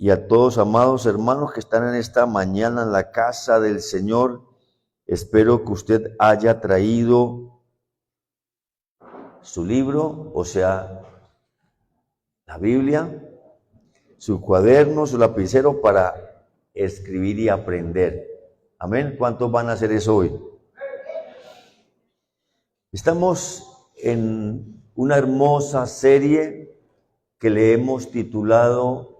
y a todos, amados hermanos, que están en esta mañana en la casa del Señor. Espero que usted haya traído su libro, o sea, la Biblia, su cuaderno, su lapicero para escribir y aprender. Amén. ¿Cuántos van a hacer eso hoy? Estamos en una hermosa serie que le hemos titulado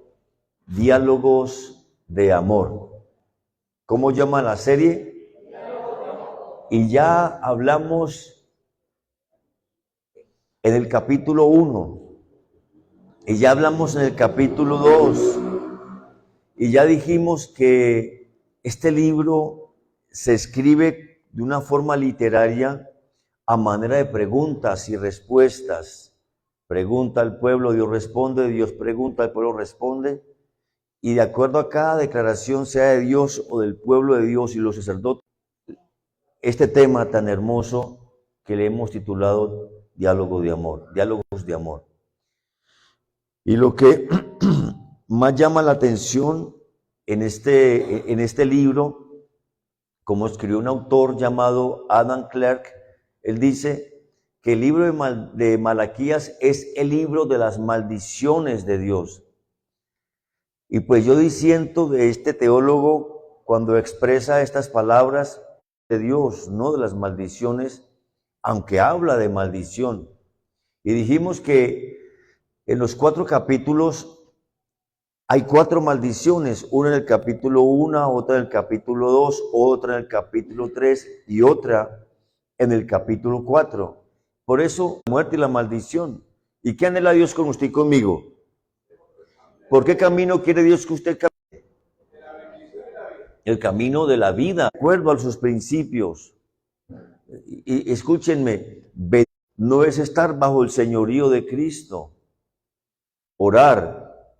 Diálogos de Amor. ¿Cómo llama la serie? Y ya hablamos en el capítulo 1, y ya hablamos en el capítulo 2, y ya dijimos que este libro se escribe de una forma literaria a manera de preguntas y respuestas. Pregunta al pueblo, Dios responde, Dios pregunta, el pueblo responde, y de acuerdo a cada declaración, sea de Dios o del pueblo de Dios y los sacerdotes, este tema tan hermoso que le hemos titulado Diálogo de Amor, Diálogos de Amor. Y lo que más llama la atención en este libro, como escribió un autor llamado Adam Clarke, él dice que el libro de Malaquías es el libro de las maldiciones de Dios. Y pues yo disiento de este teólogo cuando expresa estas palabras de Dios, no de las maldiciones, aunque habla de maldición. Y dijimos que en los 4 capítulos hay 4 maldiciones, una en el capítulo 1, otra en el capítulo 2, otra en el capítulo 3 y otra en el capítulo 4. Por eso, la muerte y la maldición. ¿Y qué anhela Dios con usted y conmigo? ¿Por qué camino quiere Dios que usted camine? El camino de la vida, de acuerdo a sus principios. Y escúchenme, no es estar bajo el señorío de Cristo. Orar,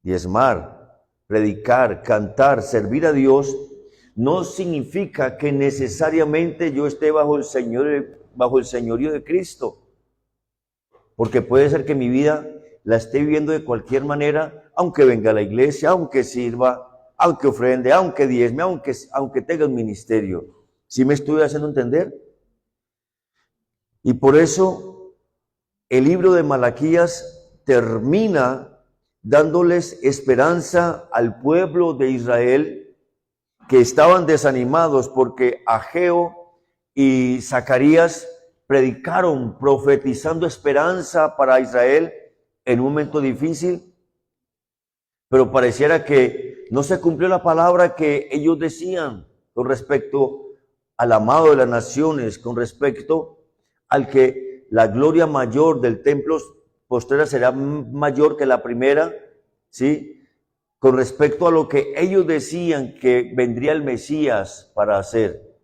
diezmar, predicar, cantar, servir a Dios, no significa que necesariamente yo esté bajo el señorío de Cristo. Porque puede ser que mi vida la esté viviendo de cualquier manera, aunque venga a la iglesia, aunque sirva, aunque ofrende, aunque diezme, aunque tenga un ministerio. ¿Sí me estoy haciendo entender? Y por eso el libro de Malaquías termina dándoles esperanza al pueblo de Israel que estaban desanimados porque Ageo y Zacarías predicaron profetizando esperanza para Israel en un momento difícil, pero pareciera que no se cumplió la palabra que ellos decían con respecto al amado de las naciones, con respecto al que la gloria mayor del templo postrera será mayor que la primera, ¿sí? Con respecto a lo que ellos decían que vendría el Mesías para hacer.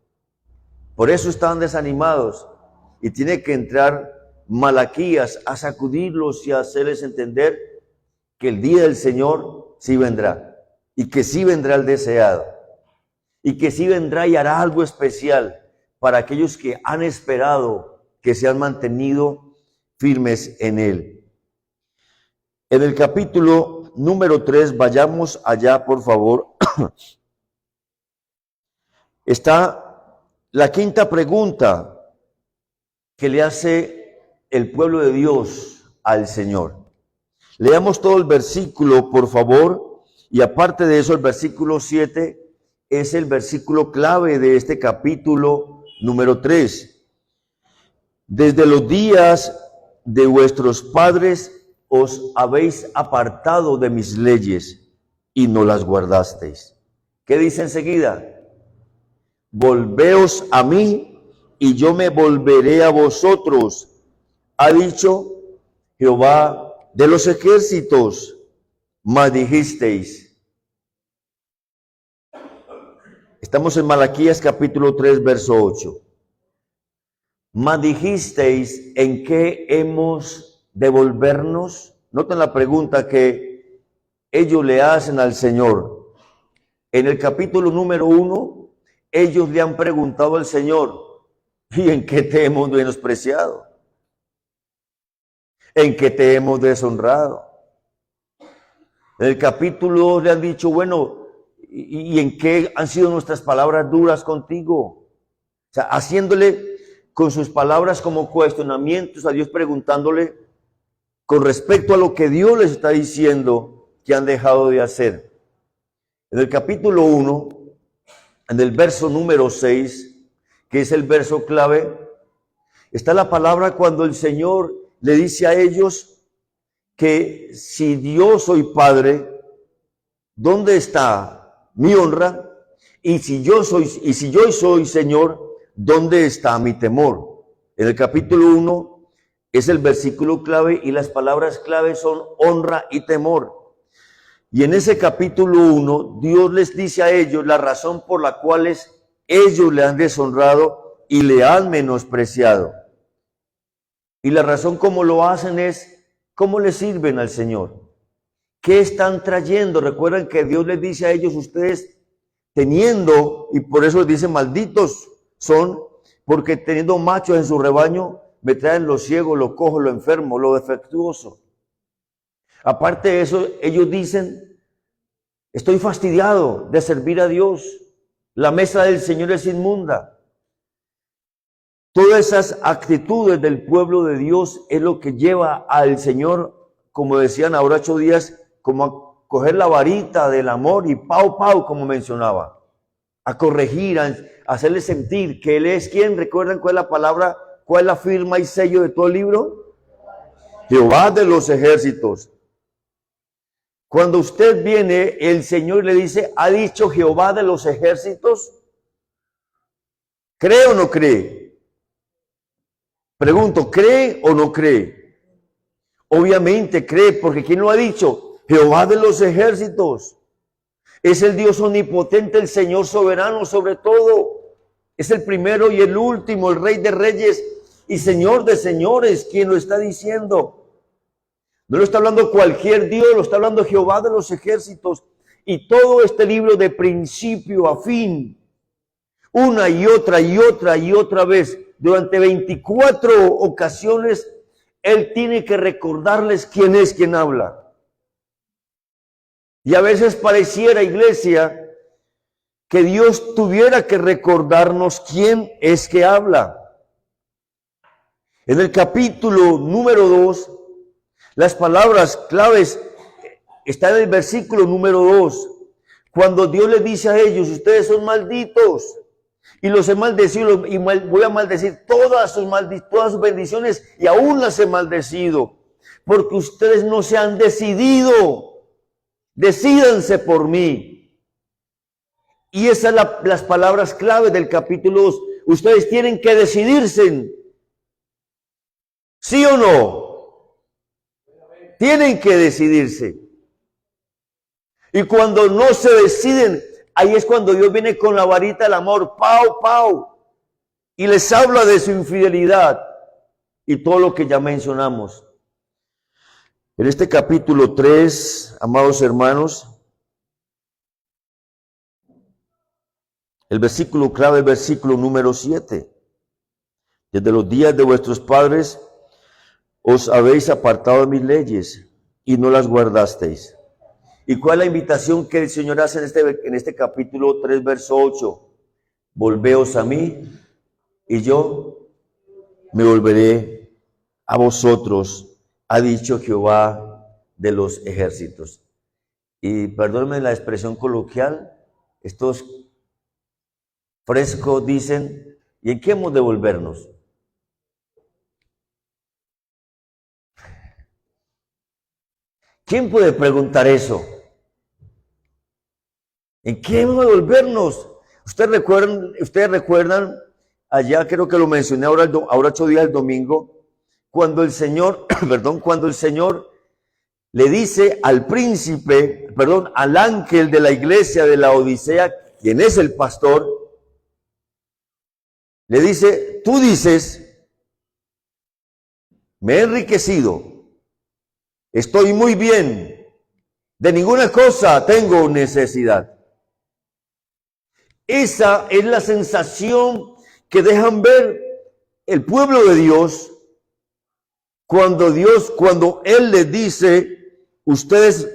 Por eso estaban desanimados y tiene que entrar Malaquías a sacudirlos y a hacerles entender que el día del Señor sí vendrá y que sí vendrá el deseado y que sí vendrá y hará algo especial para aquellos que han esperado, que se han mantenido firmes en Él. En el capítulo número 3, vayamos allá por favor, está la quinta pregunta que le hace el pueblo de Dios al Señor. Leamos todo el versículo, por favor, y aparte de eso, el versículo 7 es el versículo clave de este capítulo número 3. Desde los días de vuestros padres os habéis apartado de mis leyes y no las guardasteis. ¿Qué dice enseguida? Volveos a mí y yo me volveré a vosotros, ha dicho Jehová de los ejércitos. Mas dijisteis. Estamos en Malaquías capítulo 3, verso 8. Mas dijisteis, ¿en qué hemos de volvernos? Noten la pregunta que ellos le hacen al Señor. En el capítulo número 1, ellos le han preguntado al Señor, ¿y en qué te hemos menospreciado? ¿En qué te hemos deshonrado? En el capítulo 2 le han dicho, bueno, ¿y en qué han sido nuestras palabras duras contigo? O sea, haciéndole con sus palabras como cuestionamientos a Dios, preguntándole con respecto a lo que Dios les está diciendo que han dejado de hacer. En el capítulo 1, en el verso número 6, que es el verso clave, está la palabra cuando el Señor le dice a ellos que si yo soy Padre, ¿dónde está mi honra? Y si yo soy Señor, ¿dónde está mi temor? En el capítulo 1 es el versículo clave y las palabras clave son honra y temor. Y en ese capítulo 1, Dios les dice a ellos la razón por la cual ellos le han deshonrado y le han menospreciado. Y la razón como lo hacen es cómo le sirven al Señor. ¿Qué están trayendo? Recuerden que Dios les dice a ellos, ustedes teniendo, y por eso les dice malditos son, porque teniendo machos en su rebaño, me traen lo ciego, lo cojo, lo enfermo, lo defectuoso. Aparte de eso, ellos dicen, estoy fastidiado de servir a Dios. La mesa del Señor es inmunda. Todas esas actitudes del pueblo de Dios es lo que lleva al Señor, como decían ahora 8 días, como a coger la varita del amor y pau, pau, como mencionaba. A corregir, a hacerle sentir que Él es quien. ¿Recuerdan cuál es la palabra, cuál es la firma y sello de todo el libro? Jehová de los ejércitos. Cuando usted viene, el Señor le dice, ¿ha dicho Jehová de los ejércitos? ¿Cree o no cree? Pregunto, ¿cree o no cree? Obviamente cree, porque ¿quién lo ha dicho? Jehová de los ejércitos. Es el Dios omnipotente, el Señor soberano sobre todo. Es el primero y el último, el Rey de reyes y Señor de señores, quien lo está diciendo. No lo está hablando cualquier Dios, lo está hablando Jehová de los ejércitos. Y todo este libro de principio a fin, una y otra y otra y otra vez, durante 24 ocasiones, Él tiene que recordarles quién es quien habla. Y a veces pareciera, iglesia, que Dios tuviera que recordarnos quién es que habla. En el capítulo número 2, las palabras claves están en el versículo número 2. Cuando Dios les dice a ellos, ustedes son malditos, y los he maldecido, y voy a maldecir todas sus bendiciones, y aún las he maldecido, porque ustedes no se han decidido. Decídanse por mí. Y esas son las palabras clave del capítulo 2. Ustedes tienen que decidirse. ¿Sí o no? Tienen que decidirse. Y cuando no se deciden, ahí es cuando Dios viene con la varita del amor, pau, pau, y les habla de su infidelidad y todo lo que ya mencionamos. En este capítulo 3, amados hermanos, el versículo clave, el versículo número 7. Desde los días de vuestros padres os habéis apartado de mis leyes y no las guardasteis. ¿Y cuál es la invitación que el Señor hace en este capítulo 3, verso 8? Volveos a mí y yo me volveré a vosotros, ha dicho Jehová de los ejércitos. Y perdónenme la expresión coloquial, estos frescos dicen, ¿y en qué hemos de volvernos? ¿Quién puede preguntar eso? ¿En qué hemos de volvernos? Ustedes recuerdan, allá creo que lo mencioné ahora 8 días el domingo, cuando el Señor, cuando el Señor le dice al al ángel de la iglesia de la Odisea, quien es el pastor, le dice, tú dices, me he enriquecido, estoy muy bien, de ninguna cosa tengo necesidad. Esa es la sensación que dejan ver el pueblo de Dios cuando Él les dice, ustedes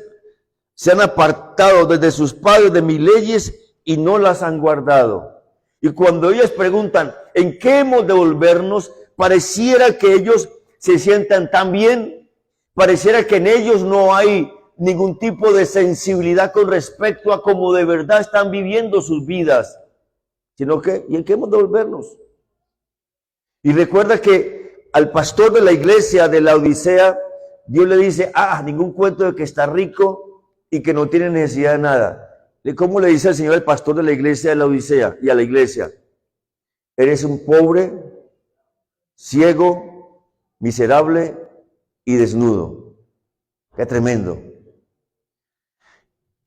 se han apartado desde sus padres de mis leyes y no las han guardado. Y cuando ellos preguntan, ¿en qué hemos de volvernos? Pareciera que ellos se sientan tan bien, pareciera que en ellos no hay ningún tipo de sensibilidad con respecto a cómo de verdad están viviendo sus vidas, sino que, ¿y en qué hemos de volvernos? Y recuerda que al pastor de la iglesia de la Odisea, Dios le dice, ningún cuento de que está rico y que no tiene necesidad de nada. ¿Cómo le dice el Señor al pastor de la iglesia de la Odisea y a la iglesia? Eres un pobre, ciego, miserable y desnudo. Qué tremendo.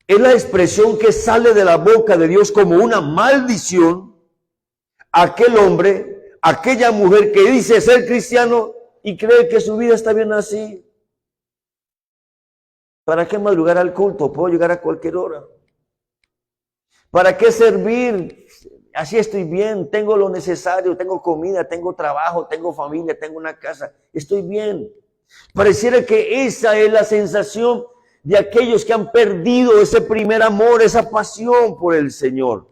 Es la expresión que sale de la boca de Dios como una maldición a aquel hombre, a aquella mujer que dice ser cristiano y cree que su vida está bien así. ¿Para qué madrugar al culto? Puedo llegar a cualquier hora. ¿Para qué servir? Así estoy bien, tengo lo necesario, tengo comida, tengo trabajo, tengo familia, tengo una casa, estoy bien. Pareciera que esa es la sensación de aquellos que han perdido ese primer amor, esa pasión por el Señor.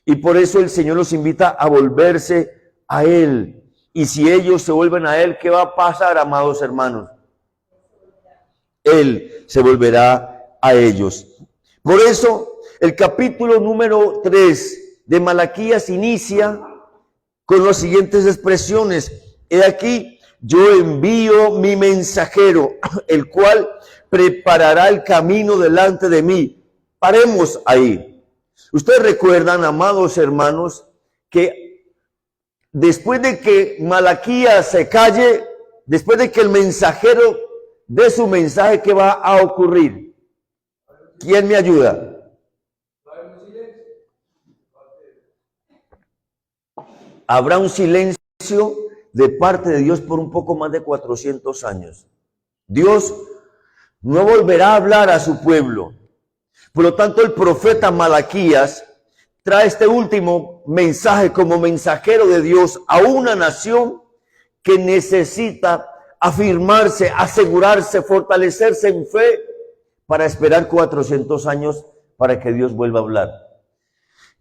Y por eso el Señor los invita a volverse a Él. Y si ellos se vuelven a Él, ¿qué va a pasar, amados hermanos? Él se volverá a ellos. Por eso, el capítulo número 3 de Malaquías inicia con las siguientes expresiones. He aquí, yo envío mi mensajero, el cual preparará el camino delante de mí. Paremos ahí. Ustedes recuerdan, amados hermanos, que después de que Malaquías se calle, después de que el mensajero dé su mensaje, ¿qué va a ocurrir? ¿Quién me ayuda? Habrá un silencio de parte de Dios por un poco más de 400 años. Dios no volverá a hablar a su pueblo. Por lo tanto, el profeta Malaquías trae este último mensaje como mensajero de Dios a una nación que necesita afirmarse, asegurarse, fortalecerse en fe para esperar 400 años para que Dios vuelva a hablar.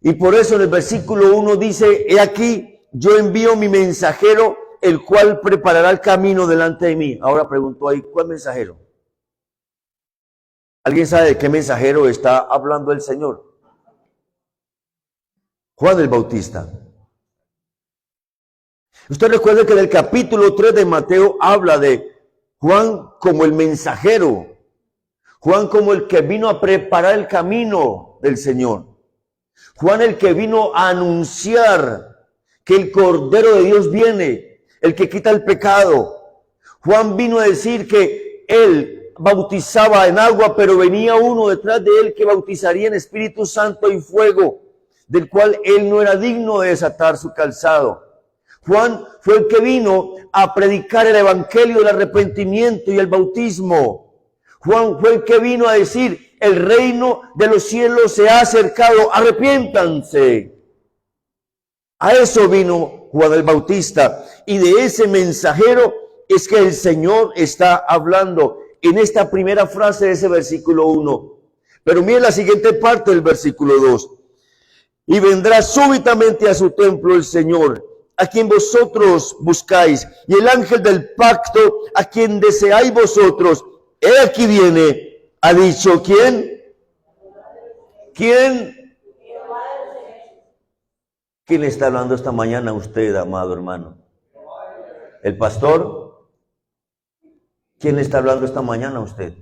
Y por eso en el versículo 1 dice, he aquí, yo envío mi mensajero, el cual preparará el camino delante de mí. Ahora pregunto ahí, ¿cuál mensajero? ¿Alguien sabe de qué mensajero está hablando el Señor? Juan el Bautista. Usted recuerda que en el capítulo 3 de Mateo habla de Juan como el mensajero. Juan como el que vino a preparar el camino del Señor. Juan el que vino a anunciar que el Cordero de Dios viene, el que quita el pecado. Juan vino a decir que él bautizaba en agua, pero venía uno detrás de él que bautizaría en Espíritu Santo y fuego, del cual él no era digno de desatar su calzado. Juan fue el que vino a predicar el evangelio del arrepentimiento y el bautismo. Juan fue el que vino a decir, el reino de los cielos se ha acercado, arrepiéntanse. A eso vino Juan el Bautista, y de ese mensajero es que el Señor está hablando en esta primera frase de ese versículo 1. Pero miren la siguiente parte del versículo 2. Y vendrá súbitamente a su templo el Señor, a quien vosotros buscáis, y el ángel del pacto, a quien deseáis vosotros. He aquí viene, ha dicho, ¿quién? ¿Quién? ¿Quién le está hablando esta mañana a usted, amado hermano? ¿El pastor? ¿Quién le está hablando esta mañana a usted?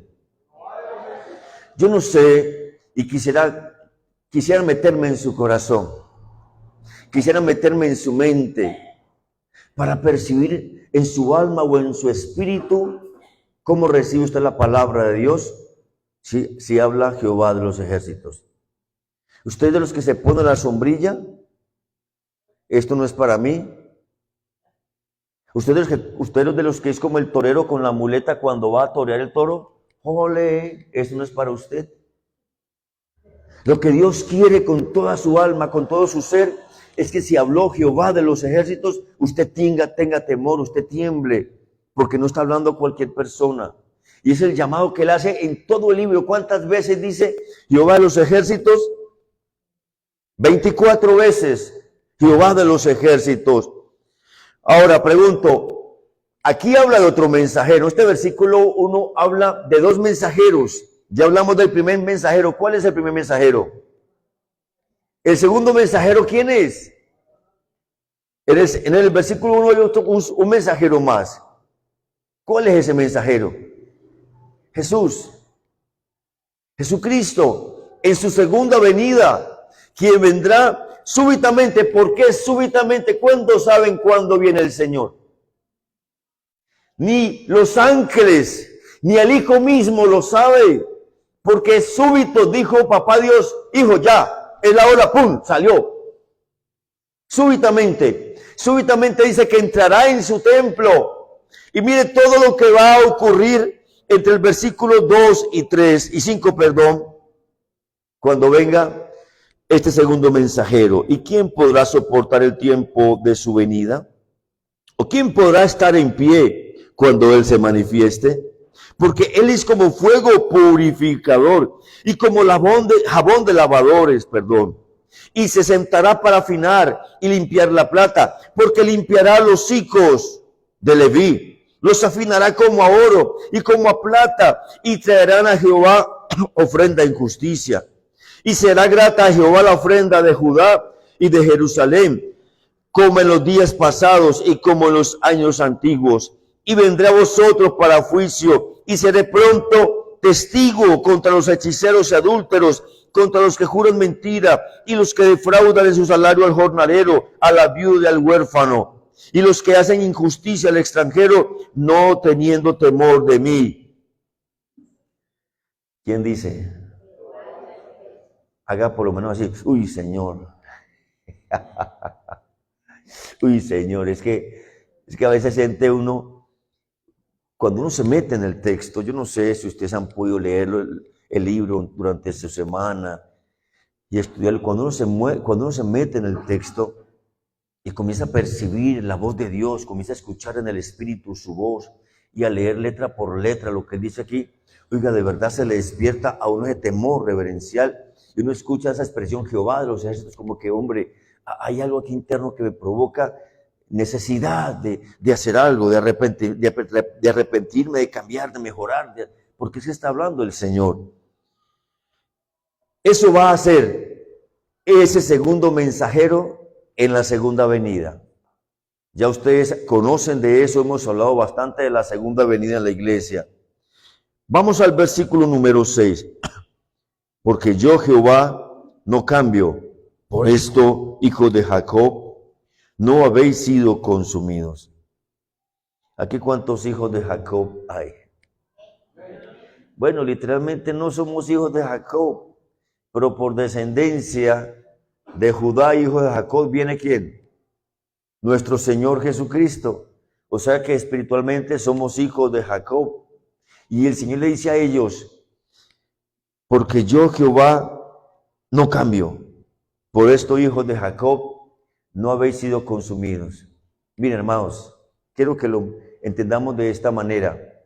Yo no sé, y quisiera meterme en su corazón, quisiera meterme en su mente, para percibir en su alma o en su espíritu cómo recibe usted la palabra de Dios, si habla Jehová de los ejércitos. Usted de los que se pone la sombrilla, esto no es para mí. Ustedes de los que es como el torero con la muleta cuando va a torear el toro, ¡ole! Esto no es para usted. Lo que Dios quiere con toda su alma, con todo su ser, es que si habló Jehová de los ejércitos, usted tenga temor, usted tiemble, porque no está hablando cualquier persona. Y es el llamado que él hace en todo el libro. ¿Cuántas veces dice Jehová de los ejércitos? 24 veces Jehová de los ejércitos. Ahora pregunto, aquí habla de otro mensajero. Este versículo 1 habla de dos mensajeros. Ya hablamos del primer mensajero. ¿Cuál es el primer mensajero? El segundo mensajero, ¿quién es? En el versículo 1 hay un mensajero más. ¿Cuál es ese mensajero? Jesús. Jesucristo, en su segunda venida, quien vendrá súbitamente. ¿Por qué súbitamente? ¿Cuándo saben cuándo viene el Señor? Ni los ángeles, ni el Hijo mismo lo sabe. Porque súbito dijo papá Dios, hijo, ya, es la hora, pum, salió. Súbitamente dice que entrará en su templo. Y mire todo lo que va a ocurrir entre el versículo 2 y 3 y 5, perdón, cuando venga este segundo mensajero. ¿Y quién podrá soportar el tiempo de su venida? ¿O quién podrá estar en pie cuando Él se manifieste? Porque Él es como fuego purificador y como jabón de lavadores, perdón. Y se sentará para afinar y limpiar la plata, porque limpiará los hijos de Leví. Los afinará como a oro y como a plata, y traerán a Jehová ofrenda en justicia. Y será grata a Jehová la ofrenda de Judá y de Jerusalén, como en los días pasados y como en los años antiguos. Y vendré a vosotros para juicio, y seré pronto testigo contra los hechiceros y adúlteros, contra los que juran mentira, y los que defraudan en su salario al jornalero, a la viuda y al huérfano, y los que hacen injusticia al extranjero, no teniendo temor de mí. ¿Quién dice? Haga por lo menos así, uy, Señor. Uy, Señor, es que a veces siente uno, cuando uno se mete en el texto, yo no sé si ustedes han podido leerlo, el libro durante esta semana y estudiarlo, cuando uno se mete en el texto y comienza a percibir la voz de Dios, comienza a escuchar en el Espíritu su voz y a leer letra por letra lo que dice aquí, oiga, de verdad se le despierta a uno de temor reverencial y uno escucha esa expresión Jehová de los ejércitos, como que, hombre, hay algo aquí interno que me provoca necesidad de hacer algo, de arrepentirme, de cambiar, de mejorar, porque se está hablando el Señor. Eso va a ser ese segundo mensajero en la segunda venida. Ya ustedes conocen de eso, hemos hablado bastante de la segunda venida en la iglesia. Vamos al versículo número 6. Porque yo, Jehová, no cambio. Por esto, hijos de Jacob, no habéis sido consumidos. ¿Aquí cuántos hijos de Jacob hay? Bueno, literalmente no somos hijos de Jacob, pero por descendencia de Judá, hijo de Jacob, ¿viene quién? Nuestro Señor Jesucristo. O sea que espiritualmente somos hijos de Jacob. Y el Señor le dice a ellos, porque yo, Jehová, no cambio. Por esto, hijos de Jacob, no habéis sido consumidos. Miren, hermanos, quiero que lo entendamos de esta manera.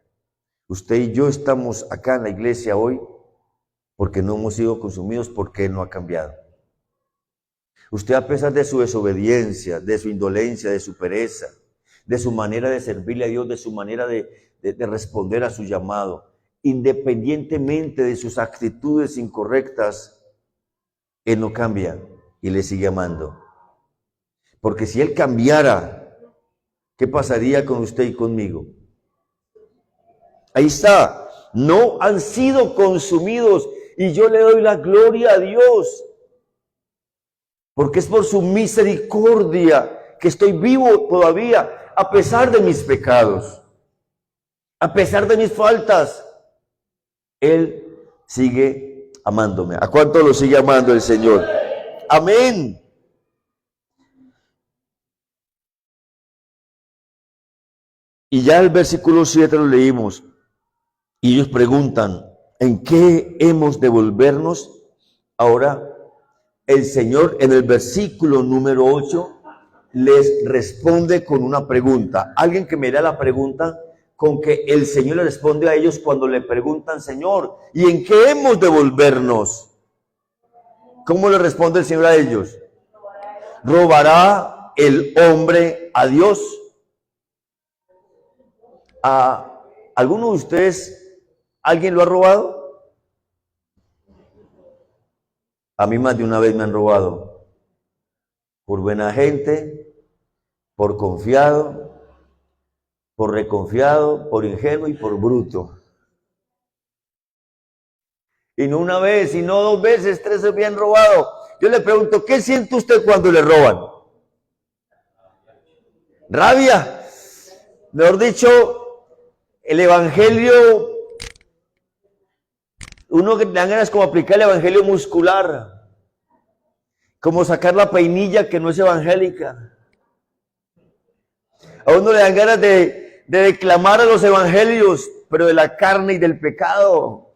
Usted y yo estamos acá en la iglesia hoy porque no hemos sido consumidos, porque Él no ha cambiado. Usted, a pesar de su desobediencia, de su indolencia, de su pereza, de su manera de servirle a Dios, de su manera de responder a su llamado, independientemente de sus actitudes incorrectas, Él no cambia y le sigue amando. Porque si Él cambiara, ¿qué pasaría con usted y conmigo? Ahí está, no han sido consumidos y yo le doy la gloria a Dios. Porque es por su misericordia que estoy vivo todavía, a pesar de mis pecados, a pesar de mis faltas. Él sigue amándome. ¿A cuánto lo sigue amando el Señor? Amén. Y ya el versículo 7 lo leímos. Y ellos preguntan, ¿en qué hemos de volvernos? Ahora, el Señor en el versículo número 8 les responde con una pregunta. Alguien que me dé la pregunta con que el Señor le responde a ellos cuando le preguntan, Señor, ¿y en qué hemos de volvernos? ¿Cómo le responde el Señor a ellos? ¿Robará el hombre a Dios? ¿A alguno de ustedes alguien lo ha robado? A mí más de una vez me han robado. Por buena gente, por confiado, por reconfiado, por ingenuo y por bruto. Y no una vez, sino dos veces, tres se me han robado. Yo le pregunto, ¿qué siente usted cuando le roban? Rabia. Mejor dicho, el evangelio, uno que le dan ganas como aplicar el evangelio muscular, como sacar la peinilla que no es evangélica. A uno le dan ganas de declamar a los evangelios, pero de la carne y del pecado.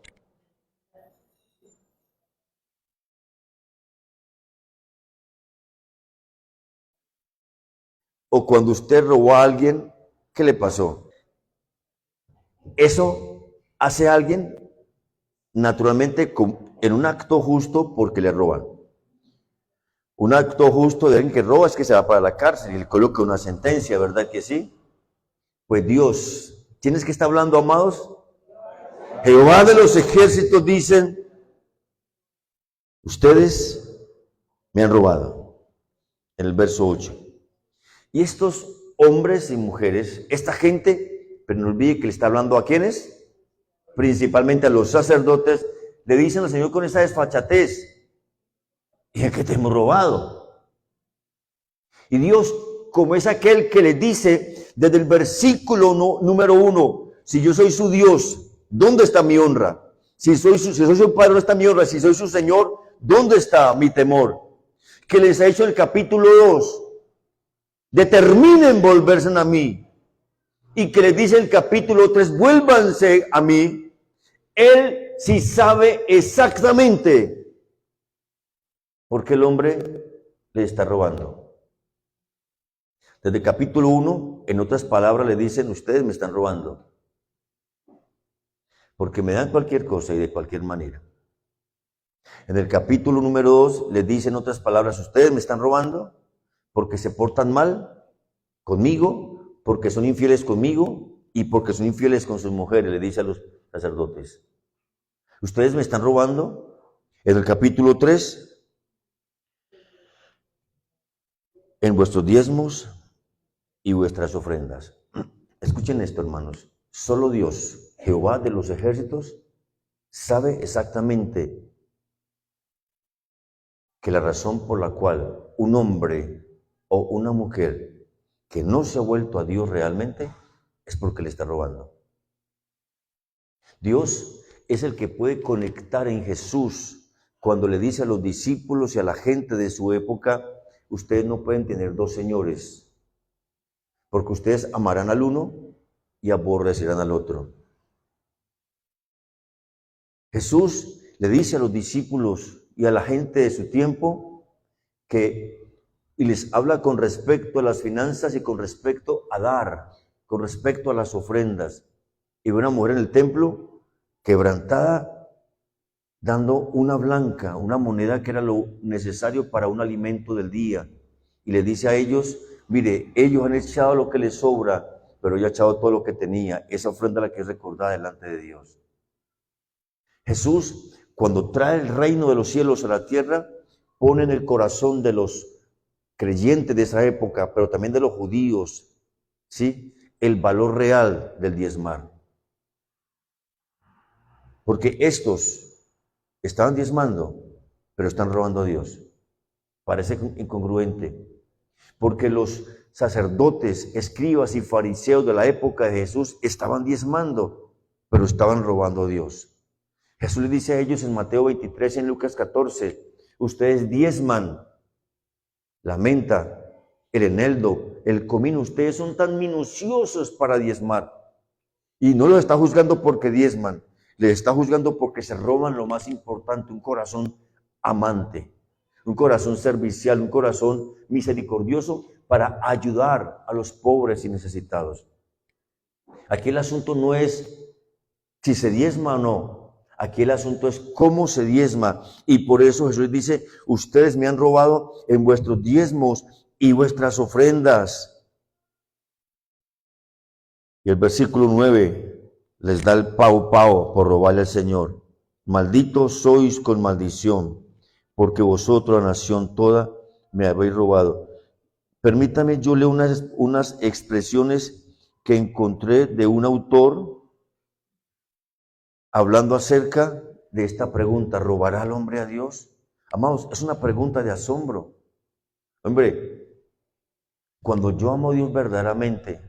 O cuando usted robó a alguien, ¿qué le pasó? Eso hace a alguien naturalmente en un acto justo porque le roban. Un acto justo de alguien que roba es que se va para la cárcel y le coloca una sentencia, ¿verdad que sí? Pues Dios, ¿tienes que estar hablando, amados? Jehová de los ejércitos dicen, ustedes me han robado. En el verso 8. Y estos hombres y mujeres, esta gente, pero no olvide que le está hablando a quiénes, principalmente a los sacerdotes, le dicen al Señor con esa desfachatez, ¿y en qué te hemos robado? Y Dios, como es aquel que le dice desde el versículo número 1, si yo soy su Dios, ¿dónde está mi honra? Si soy su padre, ¿dónde está mi honra? Si soy su Señor, ¿dónde está mi temor? Que les ha hecho el capítulo 2, determinen volverse a mí, y que les dice el capítulo 3, vuélvanse a mí. Él sí sabe exactamente por qué el hombre le está robando. Desde el capítulo 1, en otras palabras, le dicen, ustedes me están robando, porque me dan cualquier cosa y de cualquier manera. En el capítulo número 2, les dicen en otras palabras, ustedes me están robando, porque se portan mal conmigo, porque son infieles conmigo y porque son infieles con sus mujeres, le dice a los sacerdotes. Ustedes me están robando. En el capítulo 3, en vuestros diezmos y vuestras ofrendas. Escuchen esto, hermanos. Solo Dios, Jehová de los ejércitos, sabe exactamente que la razón por la cual un hombre o una mujer que no se ha vuelto a Dios realmente es porque le está robando. Dios es el que puede conectar en Jesús cuando le dice a los discípulos y a la gente de su época, ustedes no pueden tener dos señores, porque ustedes amarán al uno y aborrecerán al otro. Jesús le dice a los discípulos y a la gente de su tiempo y les habla con respecto a las finanzas y con respecto a dar, con respecto a las ofrendas. Y ve una mujer en el templo quebrantada, dando una blanca, una moneda que era lo necesario para un alimento del día. Y le dice a ellos, mire, ellos han echado lo que les sobra, pero yo he echado todo lo que tenía. Esa ofrenda es la que es recordada delante de Dios. Jesús, cuando trae el reino de los cielos a la tierra, pone en el corazón de los creyentes de esa época, pero también de los judíos, ¿sí?, el valor real del diezmar. Porque estos estaban diezmando, pero están robando a Dios. Parece incongruente. Porque los sacerdotes, escribas y fariseos de la época de Jesús estaban diezmando, pero estaban robando a Dios. Jesús les dice a ellos en Mateo 23 y en Lucas 14, ustedes diezman la menta, el eneldo, el comino, ustedes son tan minuciosos para diezmar. Y no los está juzgando porque diezman, les está juzgando porque se roban lo más importante, un corazón amante, un corazón servicial, un corazón misericordioso para ayudar a los pobres y necesitados. Aquí el asunto no es si se diezma o no. Aquí el asunto es cómo se diezma. Y por eso Jesús dice, ustedes me han robado en vuestros diezmos y vuestras ofrendas. Y el versículo 9 les da el pau por robarle al Señor. Malditos sois con maldición, porque vosotros, la nación toda, me habéis robado. Permítame, yo leo unas expresiones que encontré de un autor hablando acerca de esta pregunta, ¿robará el hombre a Dios? Amados, es una pregunta de asombro. Hombre, cuando yo amo a Dios verdaderamente,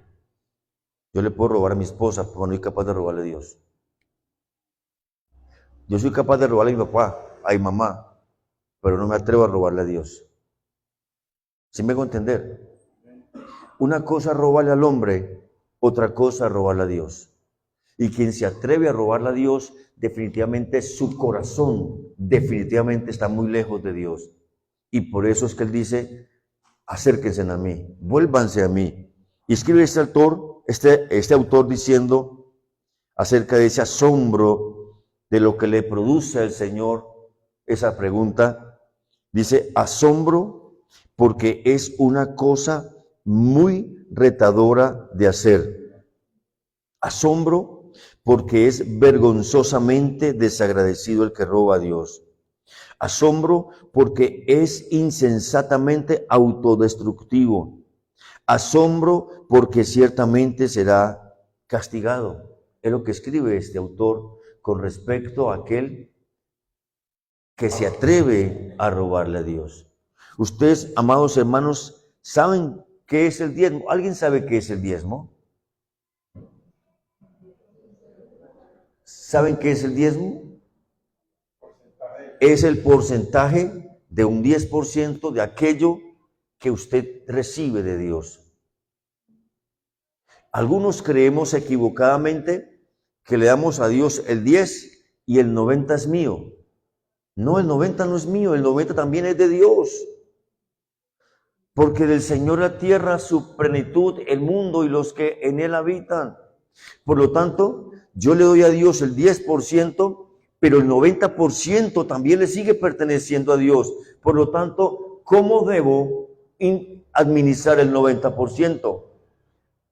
yo le puedo robar a mi esposa, pero no soy capaz de robarle a Dios. Yo soy capaz de robarle a mi papá, a mi mamá, pero no me atrevo a robarle a Dios. ¿Sí me hago entender? Una cosa es robarle al hombre, otra cosa es robarle a Dios. Y quien se atreve a robarle a Dios, definitivamente su corazón, definitivamente está muy lejos de Dios. Y por eso es que Él dice, acérquense a mí, vuélvanse a mí. Y escribe este autor diciendo acerca de ese asombro de lo que le produce al Señor esa pregunta. Dice, asombro porque es una cosa muy retadora de hacer. Asombro porque es vergonzosamente desagradecido el que roba a Dios. Asombro porque es insensatamente autodestructivo. Asombro porque ciertamente será castigado. Es lo que escribe este autor con respecto a aquel que se atreve a robarle a Dios. Ustedes, amados hermanos, ¿saben qué es el diezmo? ¿Alguien sabe qué es el diezmo? ¿Saben qué es el diezmo? Es el porcentaje de un 10% de aquello que usted recibe de Dios. Algunos creemos equivocadamente que le damos a Dios el 10 y el 90 es mío. No, el 90 no es mío, el 90 también es de Dios. Porque del Señor la tierra, su plenitud, el mundo y los que en él habitan. Por lo tanto, yo le doy a Dios el 10%, pero el 90% también le sigue perteneciendo a Dios. Por lo tanto, ¿cómo debo administrar el 90%?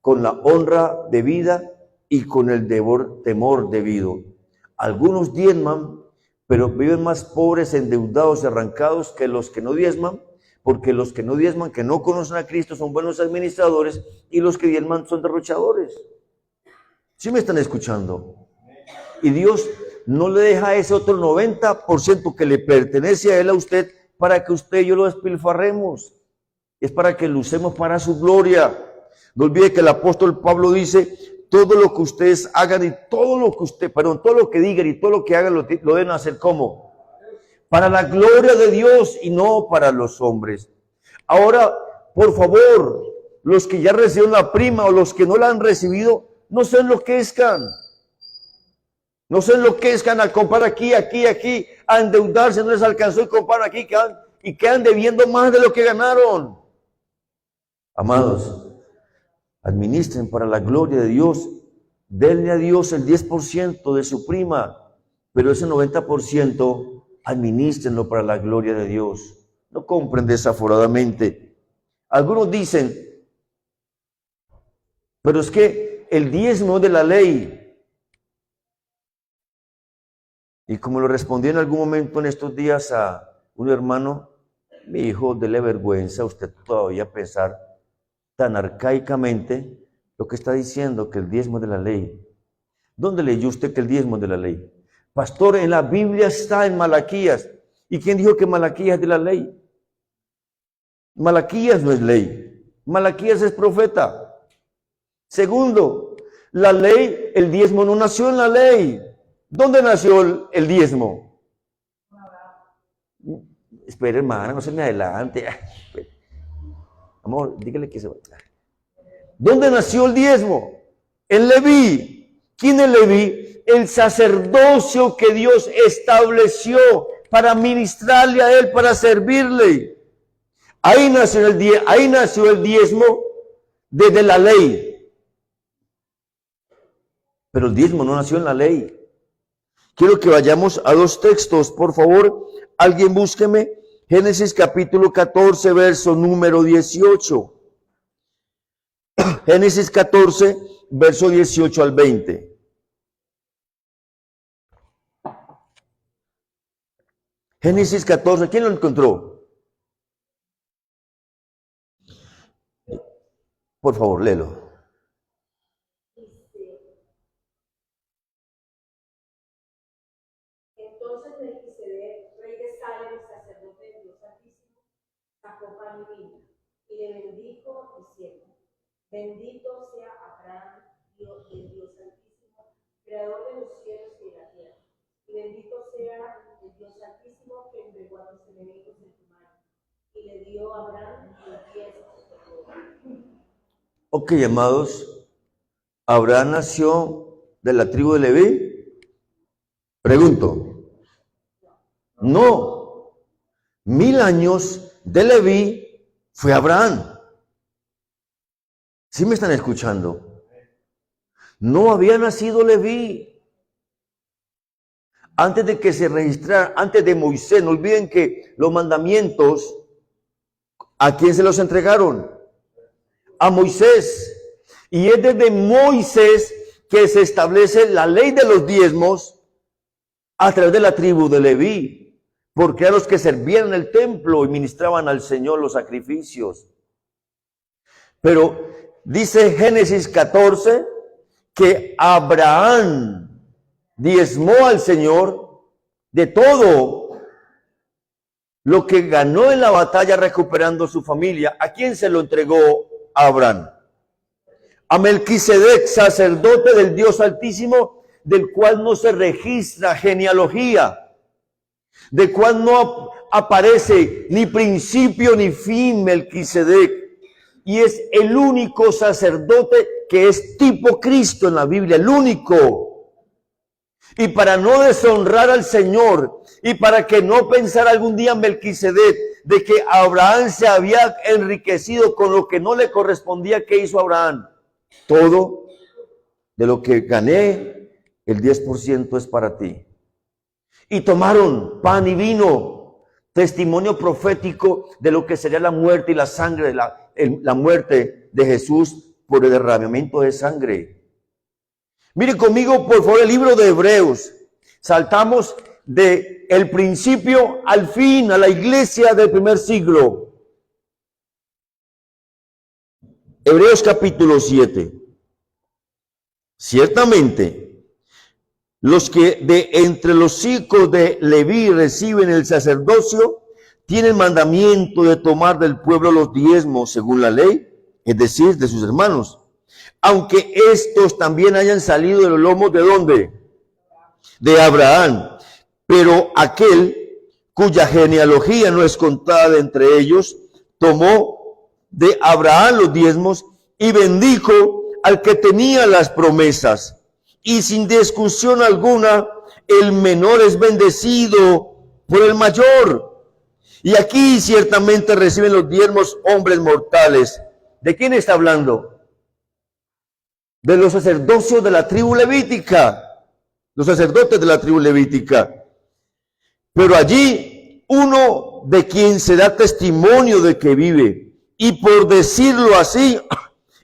Con la honra debida y con el temor debido. Algunos diezman, pero viven más pobres, endeudados y arrancados que los que no diezman, porque los que no diezman, que no conocen a Cristo, son buenos administradores, y los que diezman son derrochadores. ¿Sí me están escuchando? Y Dios no le deja ese otro 90% que le pertenece a Él, a usted, para que usted y yo lo despilfarremos. Es para que lo usemos para su gloria. No olvide que el apóstol Pablo dice, todo lo que ustedes hagan y todo lo que digan y todo lo que hagan lo deben hacer ¿cómo? Para la gloria de Dios y no para los hombres. Ahora, por favor, los que ya recibieron la prima o los que no la han recibido, no se enloquezcan. No se enloquezcan al comprar aquí, a endeudarse, no les alcanzó y comprar aquí y quedan debiendo más de lo que ganaron. Amados, administren para la gloria de Dios, denle a Dios el 10% de su prima, pero ese 90% administrenlo para la gloria de Dios. No compren desaforadamente. Algunos dicen, pero es que el diezmo de la ley. Y como lo respondí en algún momento en estos días a un hermano, mi hijo, dele vergüenza a usted todavía pensar tan arcaicamente lo que está diciendo que el diezmo de la ley. ¿Dónde leyó usted que el diezmo de la ley? Pastor, en la Biblia está en Malaquías. ¿Y quién dijo que Malaquías es de la ley? Malaquías no es ley. Malaquías es profeta. Segundo, la ley, el diezmo no nació en la ley. ¿Dónde nació el diezmo? Espera, hermana, no se me adelante. Amor, dígale que se va. ¿Dónde nació el diezmo? En Leví. ¿Quién es Leví? El sacerdocio que Dios estableció para ministrarle a él, para servirle. Ahí nació el diezmo desde la ley. Pero el diezmo no nació en la ley. Quiero que vayamos a dos textos, por favor. Alguien búsqueme Génesis capítulo 14, verso número 18. Génesis 14, verso 18 al 20. Génesis 14, ¿quién lo encontró? Por favor, léelo. Entonces Melquisedec, rey de Salem, sacerdote del Dios Altísimo, sacó pan y vino, y le bendijo diciendo: Bendito sea Abraham, Dios del Dios Altísimo, creador de los cielos y de la tierra, y bendito sea el Dios Altísimo que entregó a tus enemigos en tu mano, y le dio a Abraham los diezmos de todo. Ok, amados, ¿Abraham nació de la tribu de Leví? Pregunto. No. 1000 años de Leví fue Abraham. ¿Sí me están escuchando? No había nacido Leví. Antes de que se registrara, antes de Moisés, no olviden que los mandamientos, ¿a quién se los entregaron? A Moisés. Y es desde Moisés que se establece la ley de los diezmos a través de la tribu de Leví, porque eran los que servían en el templo y ministraban al Señor los sacrificios. Pero dice Génesis 14 que Abraham diezmó al Señor de todo lo que ganó en la batalla recuperando su familia. ¿A quién se lo entregó Abraham? A Melquisedec, sacerdote del Dios Altísimo, del cual no se registra genealogía, del cual no aparece ni principio ni fin Melquisedec, y es el único sacerdote que es tipo Cristo en la Biblia, el único. Y para no deshonrar al Señor, y para que no pensara algún día Melquisedec de que Abraham se había enriquecido con lo que no le correspondía, ¿qué hizo Abraham? Todo de lo que gané, el 10% es para ti. Y tomaron pan y vino, testimonio profético de lo que sería la muerte y la sangre, la muerte de Jesús por el derramamiento de sangre. Mire conmigo, por favor, el libro de Hebreos. Saltamos de el principio al fin, a la iglesia del primer siglo. Hebreos capítulo 7. Ciertamente, los que de entre los hijos de Leví reciben el sacerdocio, tienen mandamiento de tomar del pueblo los diezmos según la ley, es decir, de sus hermanos. Aunque estos también hayan salido de los lomos, ¿de dónde? De Abraham. Pero aquel cuya genealogía no es contada de entre ellos, tomó de Abraham los diezmos y bendijo al que tenía las promesas. Y sin discusión alguna, el menor es bendecido por el mayor. Y aquí ciertamente reciben los diezmos hombres mortales. ¿De quién está hablando? De los sacerdocios de la tribu levítica. Los sacerdotes de la tribu levítica. Pero allí uno de quien se da testimonio de que vive. Y por decirlo así,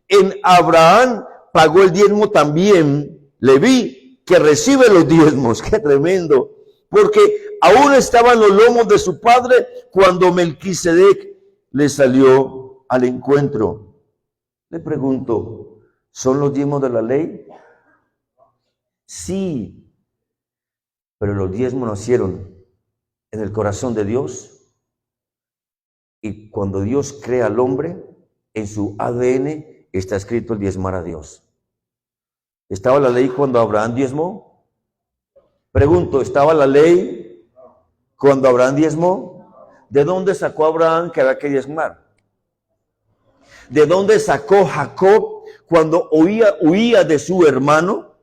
en Abraham pagó el diezmo también Leví, que recibe los diezmos. ¡Qué tremendo! Porque aún estaban los lomos de su padre cuando Melquisedec le salió al encuentro. Le pregunto, ¿son los diezmos de la ley? Sí, pero los diezmos nacieron en el corazón de Dios. Y cuando Dios crea al hombre, en su ADN está escrito el diezmar a Dios. ¿Estaba la ley cuando Abraham diezmó? Pregunto, ¿estaba la ley cuando Abraham diezmó? ¿De dónde sacó Abraham que había que diezmar? ¿De dónde sacó Jacob cuando huía de su hermano?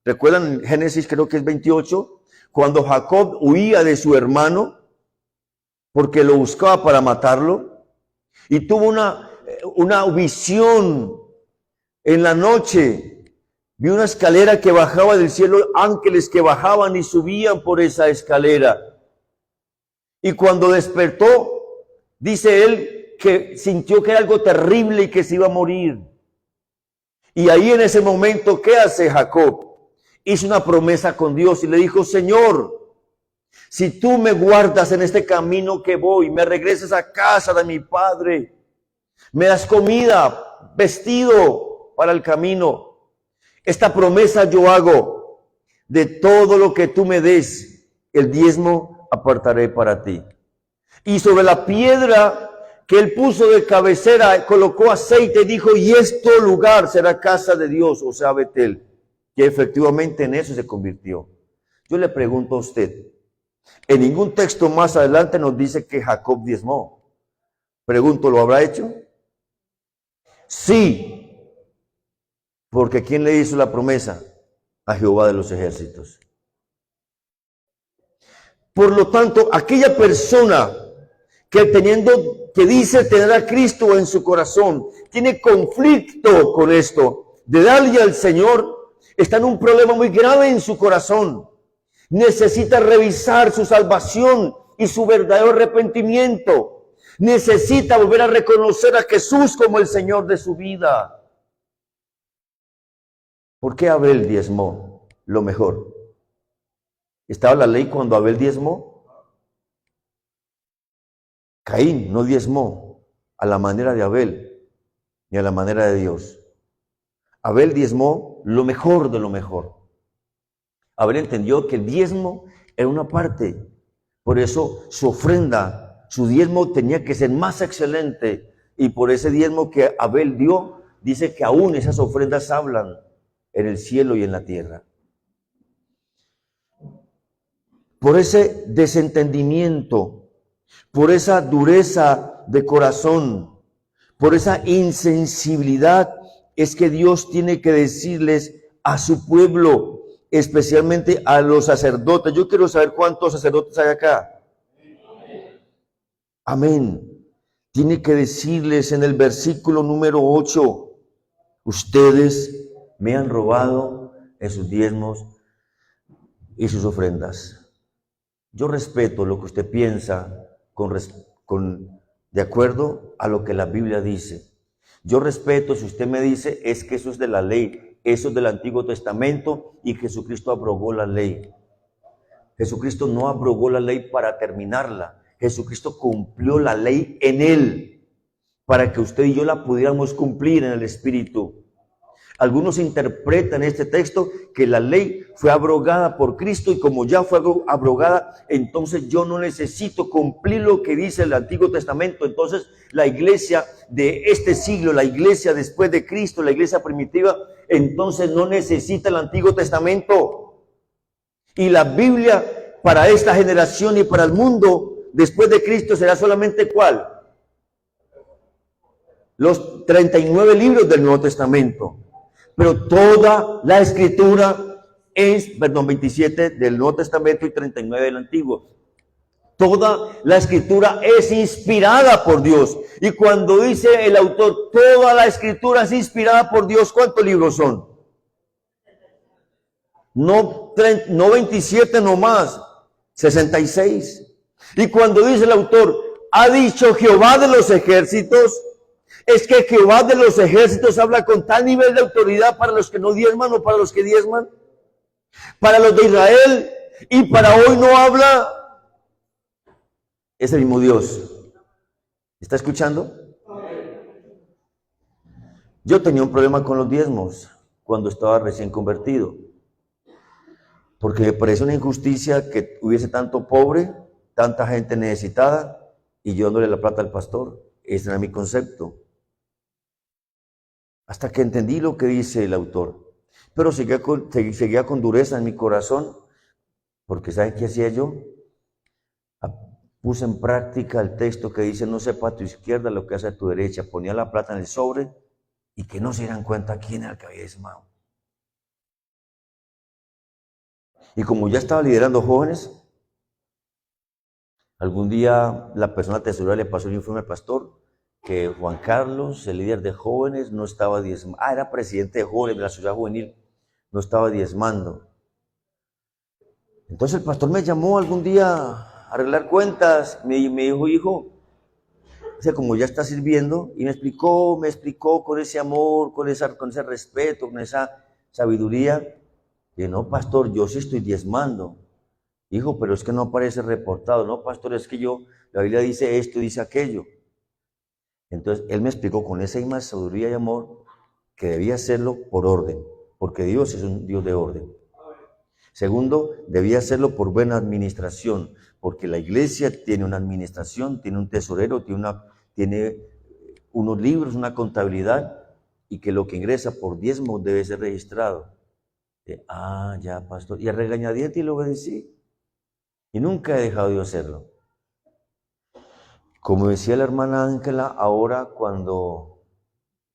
¿Recuerdan en Génesis, creo que es 28? Cuando Jacob huía de su hermano, porque lo buscaba para matarlo, y tuvo una visión en la noche, Vi una escalera que bajaba del cielo, ángeles que bajaban y subían por esa escalera. Y cuando despertó, dice él que sintió que era algo terrible y que se iba a morir. Y ahí en ese momento, ¿qué hace Jacob? Hizo una promesa con Dios y le dijo, Señor, si tú me guardas en este camino que voy, me regresas a casa de mi padre, me das comida, vestido para el camino, esta promesa yo hago, de todo lo que tú me des, el diezmo apartaré para ti. Y sobre la piedra que él puso de cabecera, colocó aceite y dijo, y este lugar será casa de Dios, o sea, Betel, que efectivamente en eso se convirtió. Yo le pregunto a usted, en ningún texto más adelante nos dice que Jacob diezmó. Pregunto, ¿lo habrá hecho? Sí, porque ¿quién le hizo la promesa? A Jehová de los ejércitos. Por lo tanto, aquella persona que dice tener a Cristo en su corazón, tiene conflicto con esto, de darle al Señor, está en un problema muy grave en su corazón. Necesita revisar su salvación y su verdadero arrepentimiento. Necesita volver a reconocer a Jesús como el Señor de su vida. ¿Por qué Abel diezmó? Lo mejor. ¿Estaba la ley cuando Abel diezmó? Caín no diezmó a la manera de Abel, ni a la manera de Dios. Abel diezmó lo mejor de lo mejor. Abel entendió que el diezmo era una parte, por eso su ofrenda, su diezmo tenía que ser más excelente, y por ese diezmo que Abel dio, dice que aún esas ofrendas hablan en el cielo y en la tierra. Por ese desentendimiento, por esa dureza de corazón, por esa insensibilidad, es que Dios tiene que decirles a su pueblo, especialmente a los sacerdotes. Yo quiero saber cuántos sacerdotes hay acá. Amén. Tiene que decirles en el versículo número 8, ustedes me han robado en sus diezmos y sus ofrendas. Yo respeto lo que usted piensa de acuerdo a lo que la Biblia dice. Yo respeto si usted me dice es que eso es de la ley, eso es del Antiguo Testamento y Jesucristo abrogó la ley. Jesucristo no abrogó la ley para terminarla. Jesucristo cumplió la ley en él para que usted y yo la pudiéramos cumplir en el Espíritu. Algunos interpretan este texto que la ley fue abrogada por Cristo y como ya fue abrogada, entonces yo no necesito cumplir lo que dice el Antiguo Testamento. Entonces la iglesia de este siglo, la iglesia después de Cristo, la iglesia primitiva, entonces no necesita el Antiguo Testamento. Y la Biblia para esta generación y para el mundo después de Cristo será solamente ¿cuál? Los 39 libros del Nuevo Testamento. Pero toda la escritura es, 27 del Nuevo Testamento y 39 del Antiguo. Toda la escritura es inspirada por Dios. Y cuando dice el autor, toda la escritura es inspirada por Dios, ¿cuántos libros son? No 27 nomás, 66. Y cuando dice el autor, ha dicho Jehová de los ejércitos, es que Jehová de los ejércitos habla con tal nivel de autoridad para los que no diezman o para los que diezman. Para los de Israel y para hoy no habla. Es el mismo Dios. ¿Está escuchando? Yo tenía un problema con los diezmos cuando estaba recién convertido. Porque me parece una injusticia que hubiese tanto pobre, tanta gente necesitada y yo dándole la plata al pastor. Ese era mi concepto. Hasta que entendí lo que dice el autor. Pero seguía con dureza en mi corazón, porque ¿saben qué hacía yo? Puse en práctica el texto que dice, no sepa a tu izquierda lo que hace a tu derecha. Ponía la plata en el sobre y que no se dieran cuenta quién era el que había diezmado. Y como ya estaba liderando jóvenes, algún día la persona tesorera le pasó el informe al pastor que Juan Carlos, el líder de jóvenes, no estaba diezmado. Era presidente de jóvenes de la sociedad juvenil. no estaba diezmando. Entonces el pastor me llamó algún día a arreglar cuentas, me dijo, hijo, o sea, como ya está sirviendo, y me explicó con ese amor, con ese respeto, con esa sabiduría, que no, pastor, yo sí estoy diezmando. Hijo, pero es que no aparece reportado. No, pastor, es que la Biblia dice esto y dice aquello. Entonces, él me explicó con esa misma sabiduría y amor que debía hacerlo por orden, porque Dios es un Dios de orden. Segundo, debía hacerlo por buena administración, porque la iglesia tiene una administración, tiene un tesorero, tiene unos libros, una contabilidad, y que lo que ingresa por diezmo debe ser registrado. Ya, pastor. Y a regañadientes lo obedecí. Y nunca he dejado de hacerlo. Como decía la hermana Ángela, ahora cuando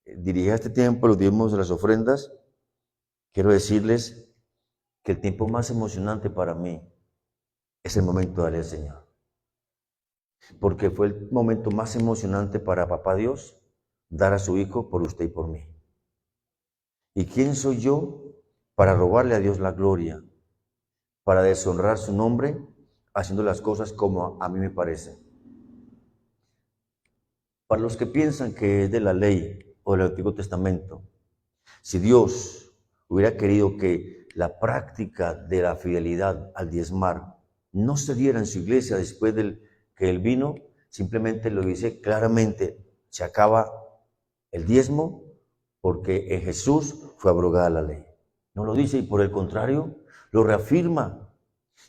dirigía este tiempo, los diezmos de las ofrendas, quiero decirles que el tiempo más emocionante para mí es el momento de darle al Señor. Porque fue el momento más emocionante para Papá Dios dar a su Hijo por usted y por mí. ¿Y quién soy yo para robarle a Dios la gloria, para deshonrar su nombre, haciendo las cosas como a mí me parece? Para los que piensan que es de la ley o del Antiguo Testamento, si Dios hubiera querido que la práctica de la fidelidad al diezmar no se diera en su iglesia después que Él vino, simplemente lo dice claramente, se acaba el diezmo porque en Jesús fue abrogada la ley. No lo dice, y por el contrario, lo reafirma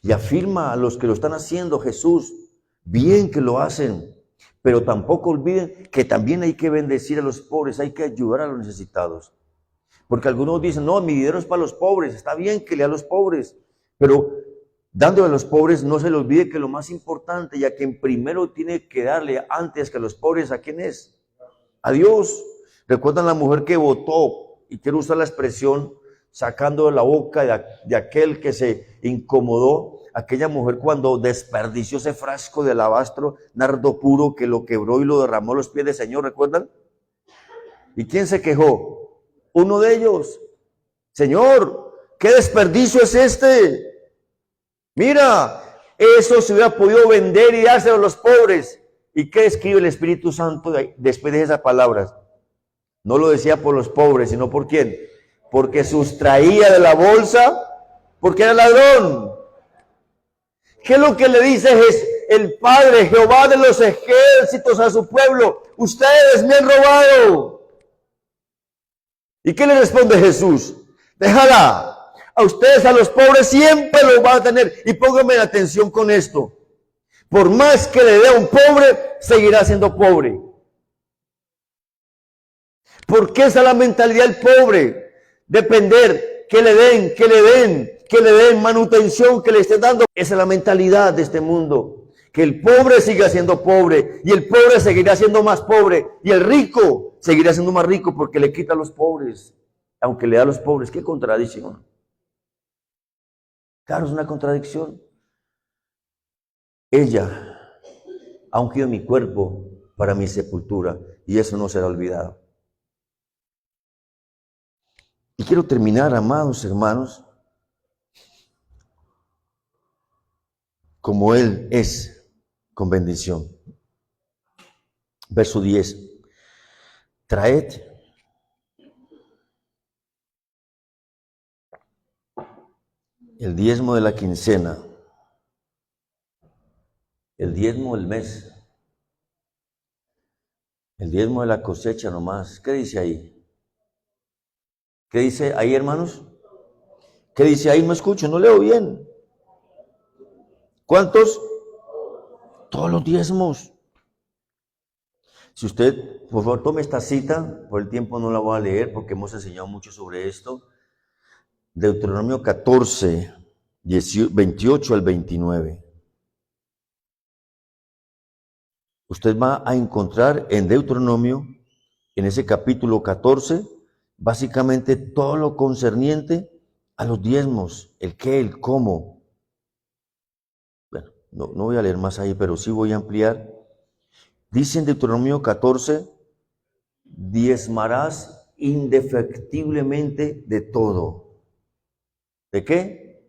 y afirma a los que lo están haciendo, Jesús, bien que lo hacen, pero tampoco olviden que también hay que bendecir a los pobres, hay que ayudar a los necesitados. Porque algunos dicen, no, mi dinero es para los pobres, está bien que le dé a los pobres, pero dándole a los pobres no se le olvide que lo más importante, ya que primero tiene que darle antes que a los pobres, ¿a quién es? A Dios. ¿Recuerdan la mujer que votó? Y quiero usar la expresión, sacando de la boca de aquel que se incomodó, aquella mujer cuando desperdició ese frasco de alabastro, nardo puro, que lo quebró y lo derramó a los pies del Señor, ¿recuerdan? ¿Y quién se quejó? Uno de ellos. Señor, ¿qué desperdicio es este? Mira, eso se hubiera podido vender y dárselo a los pobres. ¿Y qué escribe el Espíritu Santo después de esas palabras? No lo decía por los pobres, sino por quién. Porque sustraía de la bolsa, porque era ladrón. ¿Qué es lo que le dice el Padre, Jehová de los ejércitos, a su pueblo? Ustedes me han robado. ¿Y qué le responde Jesús? Déjala. A ustedes, a los pobres, siempre los van a tener. Y pónganme atención con esto. Por más que le dé a un pobre, seguirá siendo pobre. ¿Por qué esa es la mentalidad del pobre? Depender, que le den manutención, que le estén dando. Esa es la mentalidad de este mundo. Que el pobre siga siendo pobre y el pobre seguirá siendo más pobre y el rico seguirá siendo más rico porque le quita a los pobres, aunque le da a los pobres. ¡Qué contradicción! Claro, es una contradicción. Ella ha ungido mi cuerpo para mi sepultura y eso no será olvidado. Y quiero terminar, amados hermanos, como Él es, con bendición. Verso 10. Traed el diezmo de la quincena, el diezmo del mes, el diezmo de la cosecha nomás. ¿Qué dice ahí? ¿Qué dice ahí, hermanos? ¿Qué dice ahí? No escucho, no leo bien. ¿Cuántos? Todos los diezmos. Si usted, por favor, tome esta cita, por el tiempo no la voy a leer porque hemos enseñado mucho sobre esto. Deuteronomio 14, 28 al 29. Usted va a encontrar en Deuteronomio, en ese capítulo 14, básicamente todo lo concerniente a los diezmos, el qué, el cómo. Bueno, no voy a leer más ahí, pero sí voy a ampliar. Dice en Deuteronomio 14, diezmarás indefectiblemente de todo. ¿De qué?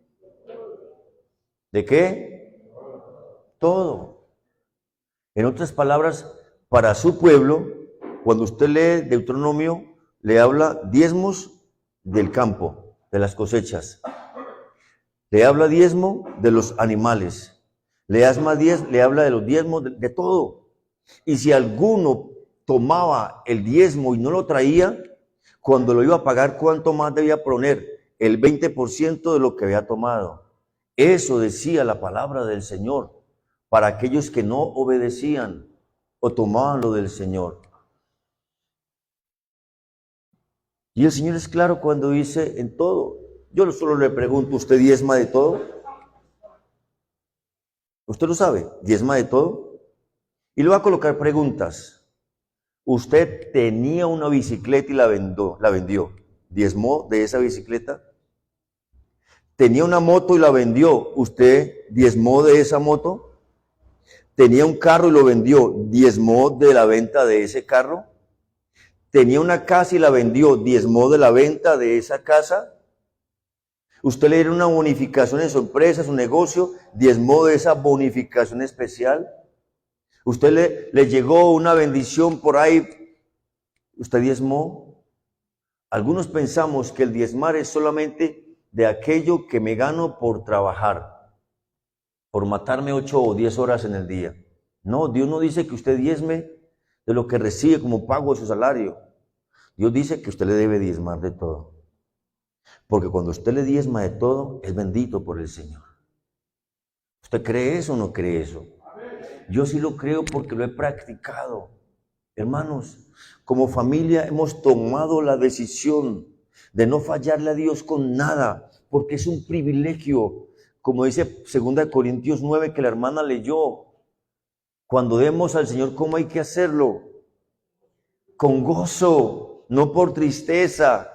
¿De qué? Todo. En otras palabras, para su pueblo, cuando usted lee Deuteronomio, le habla diezmos del campo, de las cosechas. Le habla diezmo de los animales. Le habla de los diezmos de todo. Y si alguno tomaba el diezmo y no lo traía, cuando lo iba a pagar, ¿cuánto más debía poner? El 20% de lo que había tomado. Eso decía la palabra del Señor para aquellos que no obedecían o tomaban lo del Señor. Y el Señor es claro cuando dice en todo. Yo solo le pregunto, ¿usted diezma de todo? ¿Usted lo sabe? ¿Diezma de todo? Y le voy a colocar preguntas. Usted tenía una bicicleta y la vendió. ¿Diezmó de esa bicicleta? Tenía una moto y la vendió. ¿Usted diezmó de esa moto? Tenía un carro y lo vendió. ¿Diezmó de la venta de ese carro? Tenía una casa y la vendió. ¿Diezmó de la venta de esa casa? Usted le dieron una bonificación en su empresa, su negocio, ¿diezmó de esa bonificación especial? Usted le llegó una bendición por ahí, ¿usted diezmó? Algunos pensamos que el diezmar es solamente de aquello que me gano por trabajar, por matarme 8 o 10 horas en el día. No, Dios no dice que usted diezme de lo que recibe como pago de su salario. Dios dice que usted le debe diezmar de todo. Porque cuando usted le diezma de todo, es bendito por el Señor. ¿Usted cree eso o no cree eso? Yo sí lo creo porque lo he practicado. Hermanos, como familia hemos tomado la decisión de no fallarle a Dios con nada, porque es un privilegio. Como dice 2 Corintios 9 que la hermana leyó, cuando demos al Señor, ¿cómo hay que hacerlo? Con gozo, no por tristeza.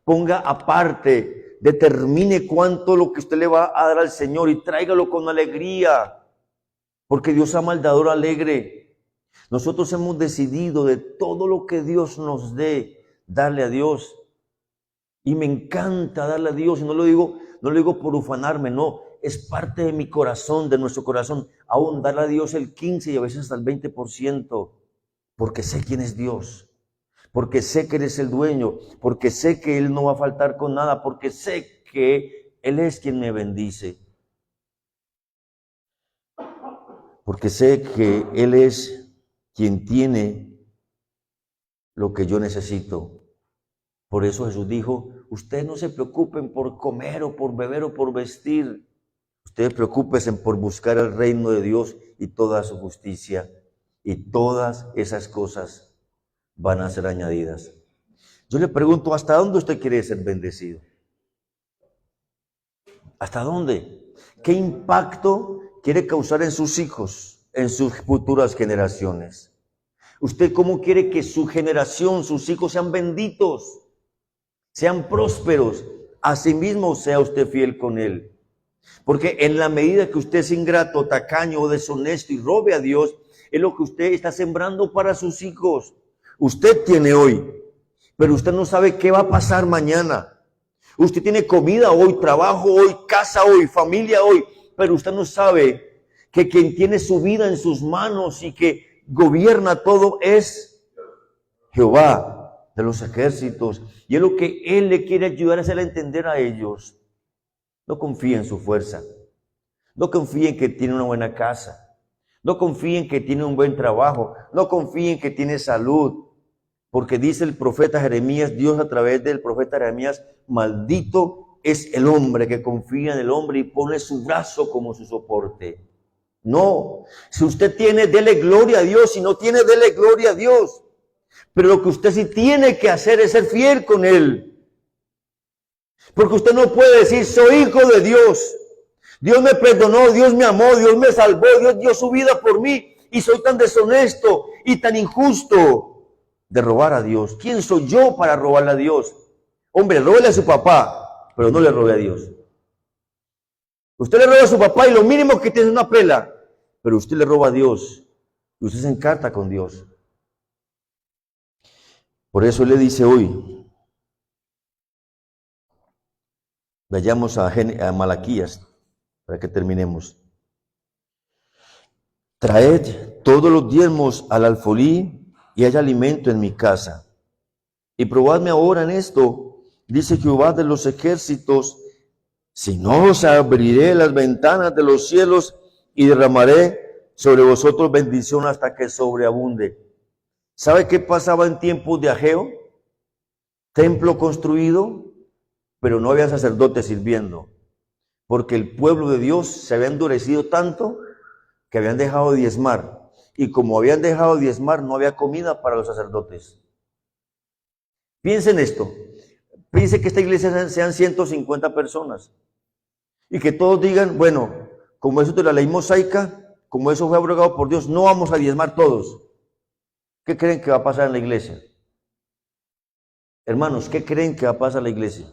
Ponga aparte, determine cuánto lo que usted le va a dar al Señor y tráigalo con alegría, porque Dios ama al dador alegre. Nosotros hemos decidido de todo lo que Dios nos dé, darle a Dios. Y me encanta darle a Dios, y no lo digo por ufanarme, no, es parte de mi corazón, de nuestro corazón, aún darle a Dios el 15 y a veces hasta el 20%, porque sé quién es Dios. Porque sé que Él es el dueño, porque sé que Él no va a faltar con nada, porque sé que Él es quien me bendice. Porque sé que Él es quien tiene lo que yo necesito. Por eso Jesús dijo, ustedes no se preocupen por comer o por beber o por vestir. Ustedes preocúpense por buscar el reino de Dios y toda su justicia. Y todas esas cosas van a ser añadidas. Yo le pregunto, ¿hasta dónde usted quiere ser bendecido? ¿Hasta dónde? ¿Qué impacto quiere causar en sus hijos, en sus futuras generaciones? ¿Usted cómo quiere que su generación, sus hijos sean benditos, sean prósperos? Asimismo, sea usted fiel con Él. Porque en la medida que usted es ingrato, tacaño o deshonesto y robe a Dios, es lo que usted está sembrando para sus hijos. Usted tiene hoy, pero usted no sabe qué va a pasar mañana. Usted tiene comida hoy, trabajo hoy, casa hoy, familia hoy, pero usted no sabe que quien tiene su vida en sus manos y que gobierna todo es Jehová de los ejércitos. Y es lo que Él le quiere ayudar a hacer entender a ellos. No confíe en su fuerza. No confíe en que tiene una buena casa. No confíe en que tiene un buen trabajo. No confíe en que tiene salud. Porque dice el profeta Jeremías, Dios a través del profeta Jeremías, maldito es el hombre que confía en el hombre y pone su brazo como su soporte. No, si usted tiene, dele gloria a Dios. Si no tiene, dele gloria a Dios. Pero lo que usted sí tiene que hacer es ser fiel con Él. Porque usted no puede decir, soy hijo de Dios. Dios me perdonó, Dios me amó, Dios me salvó, Dios dio su vida por mí. Y soy tan deshonesto y tan injusto de robar a Dios. ¿Quién soy yo para robarle a Dios? Hombre, róbele a su papá, pero no le robe a Dios. Usted le roba a su papá y lo mínimo que tiene es una pela, pero usted le roba a Dios y usted se encarta con Dios. Por eso Él le dice hoy, Vayamos a Malaquías para que terminemos. Traed todos los diezmos al alfolí y haya alimento en mi casa. Y probadme ahora en esto, dice Jehová de los ejércitos, si no os abriré las ventanas de los cielos y derramaré sobre vosotros bendición hasta que sobreabunde. ¿Sabe qué pasaba en tiempos de Ageo? Templo construido, pero no había sacerdotes sirviendo, porque el pueblo de Dios se había endurecido tanto que habían dejado de diezmar, y como habían dejado de diezmar, no había comida para los sacerdotes. Piensen esto, piensen que esta iglesia sean 150 personas, y que todos digan, bueno, como eso de la ley mosaica, como eso fue abrogado por Dios, no vamos a diezmar todos. ¿Qué creen que va a pasar en la iglesia? Hermanos, ¿qué creen que va a pasar en la iglesia?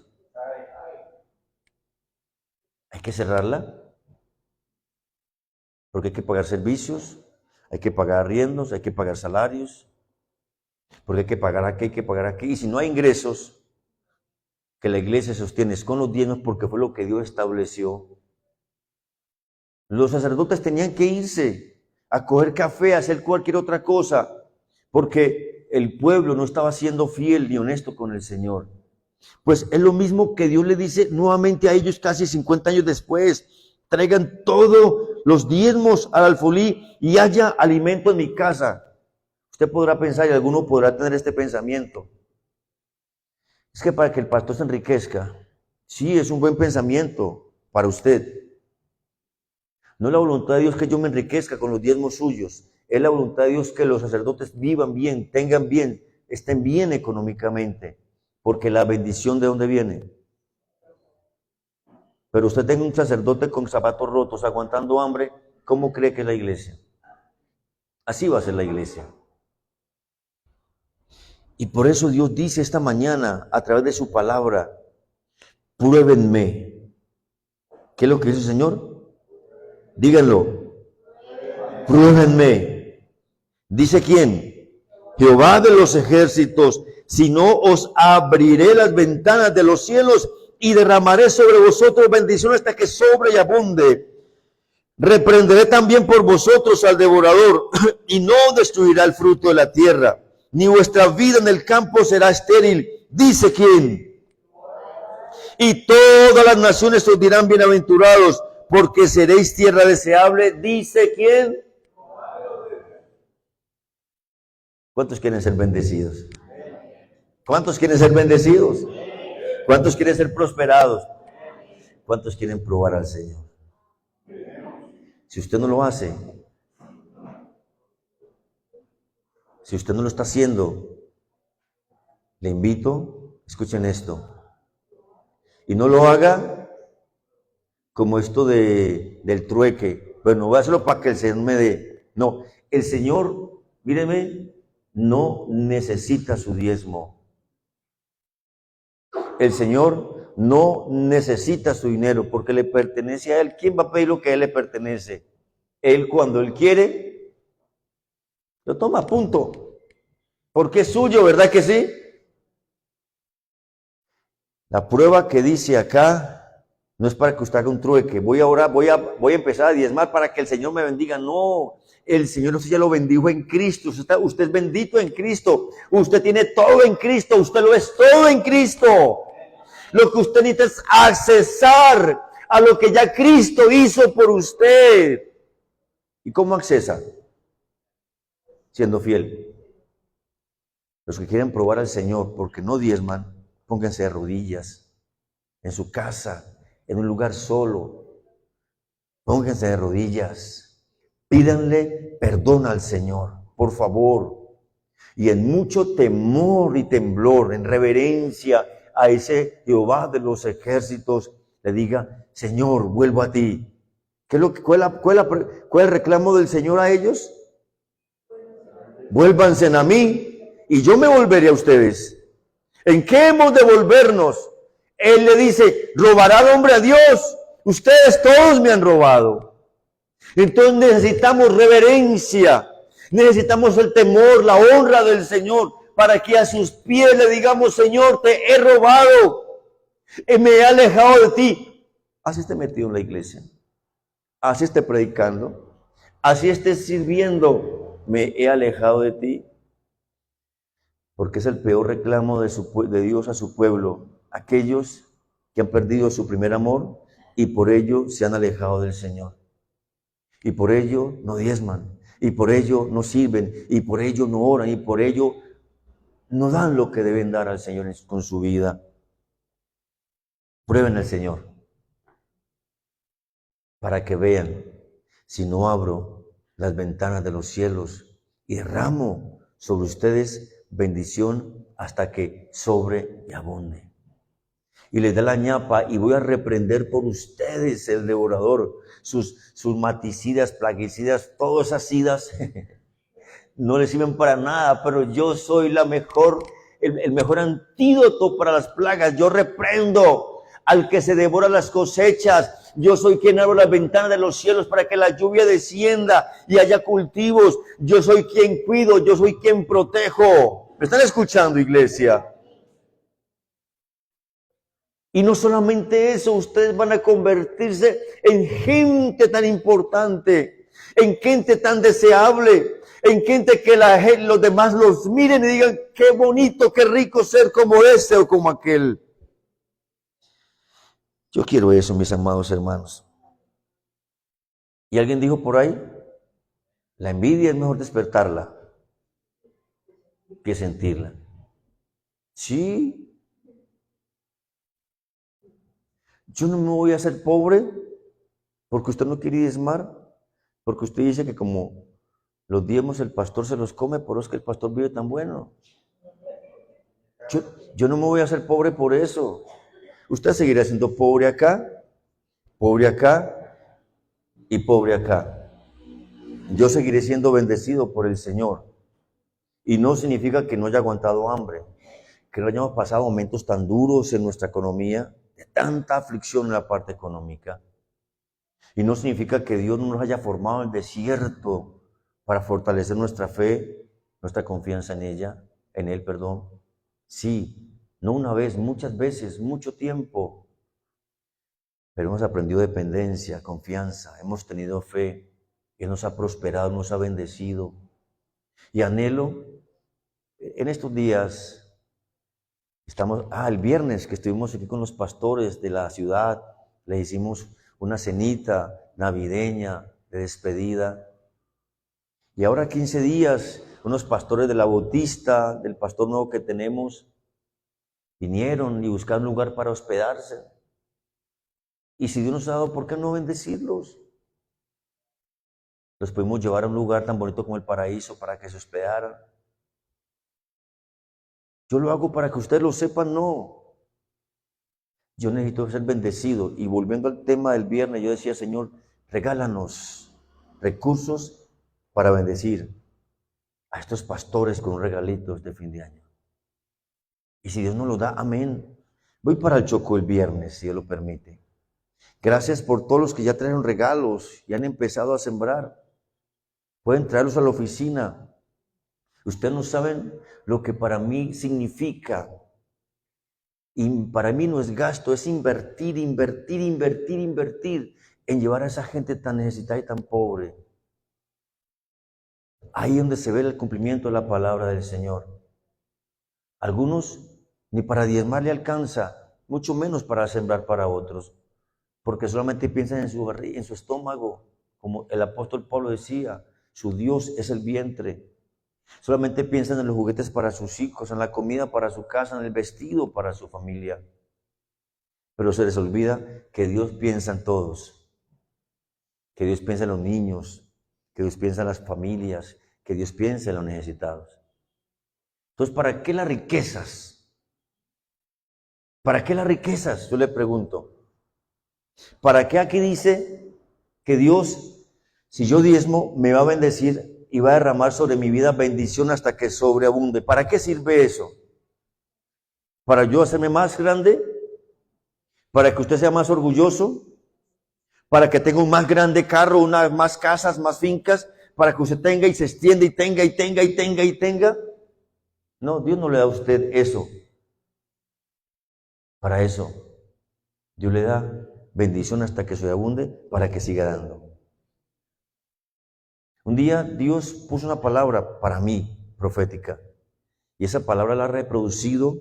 Hay que cerrarla, porque hay que pagar servicios, hay que pagar arriendos, hay que pagar salarios, porque hay que pagar aquí, hay que pagar aquí. Y si no hay ingresos, que la iglesia sostiene con los diezmos, porque fue lo que Dios estableció. Los sacerdotes tenían que irse a coger café, a hacer cualquier otra cosa, porque el pueblo no estaba siendo fiel ni honesto con el Señor. Pues es lo mismo que Dios le dice nuevamente a ellos casi 50 años después. Traigan todos los diezmos al alfolí y haya alimento en mi casa. Usted podrá pensar, y alguno podrá tener este pensamiento, es que para que el pastor se enriquezca, sí, es un buen pensamiento para usted. No es la voluntad de Dios que yo me enriquezca con los diezmos suyos. Es la voluntad de Dios que los sacerdotes vivan bien, tengan bien, estén bien económicamente. Porque la bendición, ¿de dónde viene? Pero usted tenga un sacerdote con zapatos rotos, aguantando hambre, ¿cómo cree que es la iglesia? Así va a ser la iglesia. Y por eso Dios dice esta mañana, a través de su palabra, pruébenme. ¿Qué es lo que dice el Señor? Díganlo. Pruébenme. ¿Dice quién? Jehová de los ejércitos. Si no, os abriré las ventanas de los cielos y derramaré sobre vosotros bendición hasta que sobre y abunde. Reprenderé también por vosotros al devorador y no destruirá el fruto de la tierra, ni vuestra vida en el campo será estéril. ¿Dice quién? Y todas las naciones os dirán bienaventurados, porque seréis tierra deseable. ¿Dice quién? ¿Cuántos quieren ser bendecidos? ¿Cuántos quieren ser bendecidos? ¿Cuántos quieren ser prosperados? ¿Cuántos quieren probar al Señor? Si usted no lo hace, si usted no lo está haciendo, le invito, escuchen esto, y no lo haga como esto del trueque. Bueno, voy a hacerlo para que el Señor me dé. No, el Señor, míreme, no necesita su diezmo. El Señor no necesita su dinero porque le pertenece a Él. ¿Quién va a pedir lo que a Él le pertenece? Él, cuando Él quiere, lo toma, punto. Porque es suyo, ¿verdad que sí? La prueba que dice acá no es para que usted haga un trueque. Voy a orar, voy a empezar a diezmar para que el Señor me bendiga. No, el Señor usted ya lo bendijo en Cristo. Usted es bendito en Cristo. Usted tiene todo en Cristo. Usted lo es todo en Cristo. Lo que usted necesita es accesar a lo que ya Cristo hizo por usted. ¿Y cómo accesa? Siendo fiel. Los que quieren probar al Señor porque no diezman, pónganse de rodillas en su casa, en un lugar solo. Pónganse de rodillas. Pídanle perdón al Señor, por favor. Y en mucho temor y temblor, en reverencia a ese Jehová de los ejércitos, le diga, Señor, vuelvo a ti. ¿Cuál es el reclamo del Señor a ellos? Vuélvanse a mí y yo me volveré a ustedes. ¿En qué hemos de volvernos? Él le dice, ¿robará el hombre a Dios? Ustedes todos me han robado. Entonces necesitamos reverencia, necesitamos el temor, la honra del Señor, para que a sus pies le digamos, Señor, te he robado. Me he alejado de ti. Así esté metido en la iglesia, así esté predicando, así esté sirviendo, me he alejado de ti. Porque es el peor reclamo de Dios a su pueblo, aquellos que han perdido su primer amor y por ello se han alejado del Señor. Y por ello no diezman, y por ello no sirven, y por ello no oran, y por ello no dan lo que deben dar al Señor con su vida. Prueben al Señor para que vean si no abro las ventanas de los cielos y derramo sobre ustedes bendición hasta que sobre y abunde. Y les da la ñapa y voy a reprender por ustedes el devorador, sus maticidas, plaguicidas, todas esas idas no les sirven para nada, pero yo soy el mejor antídoto para las plagas. Yo reprendo al que se devora las cosechas. Yo soy quien abro las ventanas de los cielos para que la lluvia descienda y haya cultivos. Yo soy quien cuido, yo soy quien protejo. ¿Me están escuchando, iglesia? Y no solamente eso, ustedes van a convertirse en gente tan importante, en gente tan deseable, en gente que los demás los miren y digan, qué bonito, qué rico ser como este o como aquel. Yo quiero eso, mis amados hermanos. Y alguien dijo por ahí, la envidia es mejor despertarla que sentirla. Sí. Yo no me voy a hacer pobre porque usted no quiere diezmar, porque usted dice que como los diezmos el pastor se los come, por eso es que el pastor vive tan bueno. Yo no me voy a hacer pobre por eso. Usted seguirá siendo pobre acá y pobre acá. Yo seguiré siendo bendecido por el Señor. Y no significa que no haya aguantado hambre, que no hayamos pasado momentos tan duros en nuestra economía, de tanta aflicción en la parte económica. Y no significa que Dios no nos haya formado en el desierto para fortalecer nuestra fe, nuestra confianza en Él. Sí, no una vez, muchas veces, mucho tiempo. Pero hemos aprendido dependencia, confianza, hemos tenido fe, Él nos ha prosperado, nos ha bendecido. Y anhelo, en estos días, el viernes que estuvimos aquí con los pastores de la ciudad, les hicimos una cenita navideña de despedida. Y ahora 15 días, unos pastores de la Bautista, del pastor nuevo que tenemos, vinieron y buscaron un lugar para hospedarse. Y si Dios nos ha dado, ¿por qué no bendecirlos? Los pudimos llevar a un lugar tan bonito como el Paraíso para que se hospedaran. Yo lo hago para que ustedes lo sepan, no. Yo necesito ser bendecido. Y volviendo al tema del viernes, yo decía, Señor, regálanos recursos para bendecir a estos pastores con regalitos de fin de año. Y si Dios nos lo da, amén. Voy para el Chocó el viernes, si Dios lo permite. Gracias por todos los que ya trajeron regalos y han empezado a sembrar. Pueden traerlos a la oficina. Ustedes no saben lo que para mí significa. Y para mí no es gasto, es invertir en llevar a esa gente tan necesitada y tan pobre. Ahí es donde se ve el cumplimiento de la palabra del Señor. Algunos ni para diezmar le alcanza, mucho menos para sembrar para otros, porque solamente piensan en su estómago, como el apóstol Pablo decía, su Dios es el vientre. Solamente piensan en los juguetes para sus hijos, en la comida para su casa, en el vestido para su familia. Pero se les olvida que Dios piensa en todos, que Dios piensa en los niños, que Dios piensa en las familias, que Dios piensa en los necesitados. Entonces, ¿para qué las riquezas? ¿Para qué las riquezas? Yo le pregunto. ¿Para qué aquí dice que Dios, si yo diezmo, me va a bendecir y va a derramar sobre mi vida bendición hasta que sobreabunde? ¿Para qué sirve eso? ¿Para yo hacerme más grande? ¿Para que usted sea más orgulloso? ¿Para que tenga un más grande carro, más casas, más fincas? ¿Para que usted tenga y se extienda y tenga? No, Dios no le da a usted eso. Para eso. Dios le da bendición hasta que sobreabunde para que siga dando. Un día Dios puso una palabra para mí, profética, y esa palabra la ha reproducido,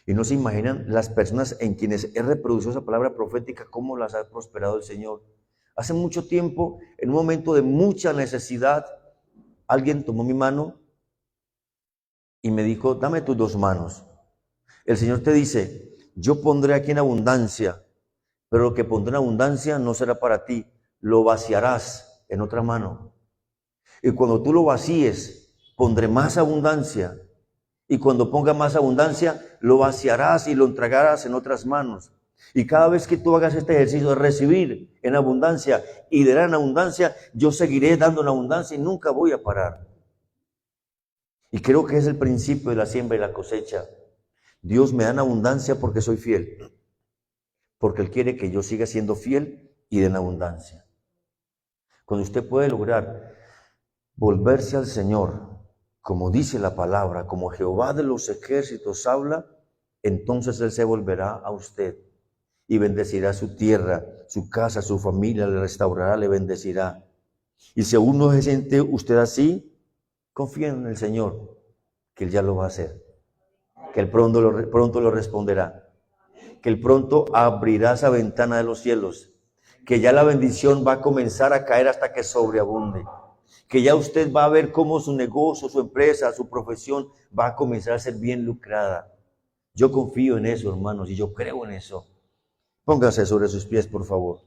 y no se imaginan las personas en quienes he reproducido esa palabra profética, cómo las ha prosperado el Señor. Hace mucho tiempo, en un momento de mucha necesidad, alguien tomó mi mano y me dijo, dame tus dos manos. El Señor te dice, yo pondré aquí en abundancia, pero lo que pondré en abundancia no será para ti, lo vaciarás en otra mano. Y cuando tú lo vacíes, pondré más abundancia. Y cuando ponga más abundancia, lo vaciarás y lo entregarás en otras manos. Y cada vez que tú hagas este ejercicio de recibir en abundancia y de dar en abundancia, yo seguiré dando en abundancia y nunca voy a parar. Y creo que es el principio de la siembra y la cosecha. Dios me da en abundancia porque soy fiel. Porque Él quiere que yo siga siendo fiel y de en abundancia. Cuando usted puede lograr volverse al Señor, como dice la palabra, como Jehová de los ejércitos habla, entonces Él se volverá a usted y bendecirá su tierra, su casa, su familia, le restaurará, le bendecirá. Y si aún no se siente usted así, confíen en el Señor, que Él ya lo va a hacer, que Él pronto lo responderá, que Él pronto abrirá esa ventana de los cielos, que ya la bendición va a comenzar a caer hasta que sobreabunde, que ya usted va a ver cómo su negocio, su empresa, su profesión va a comenzar a ser bien lucrada. Yo confío en eso, hermanos, y yo creo en eso. Póngase sobre sus pies, por favor.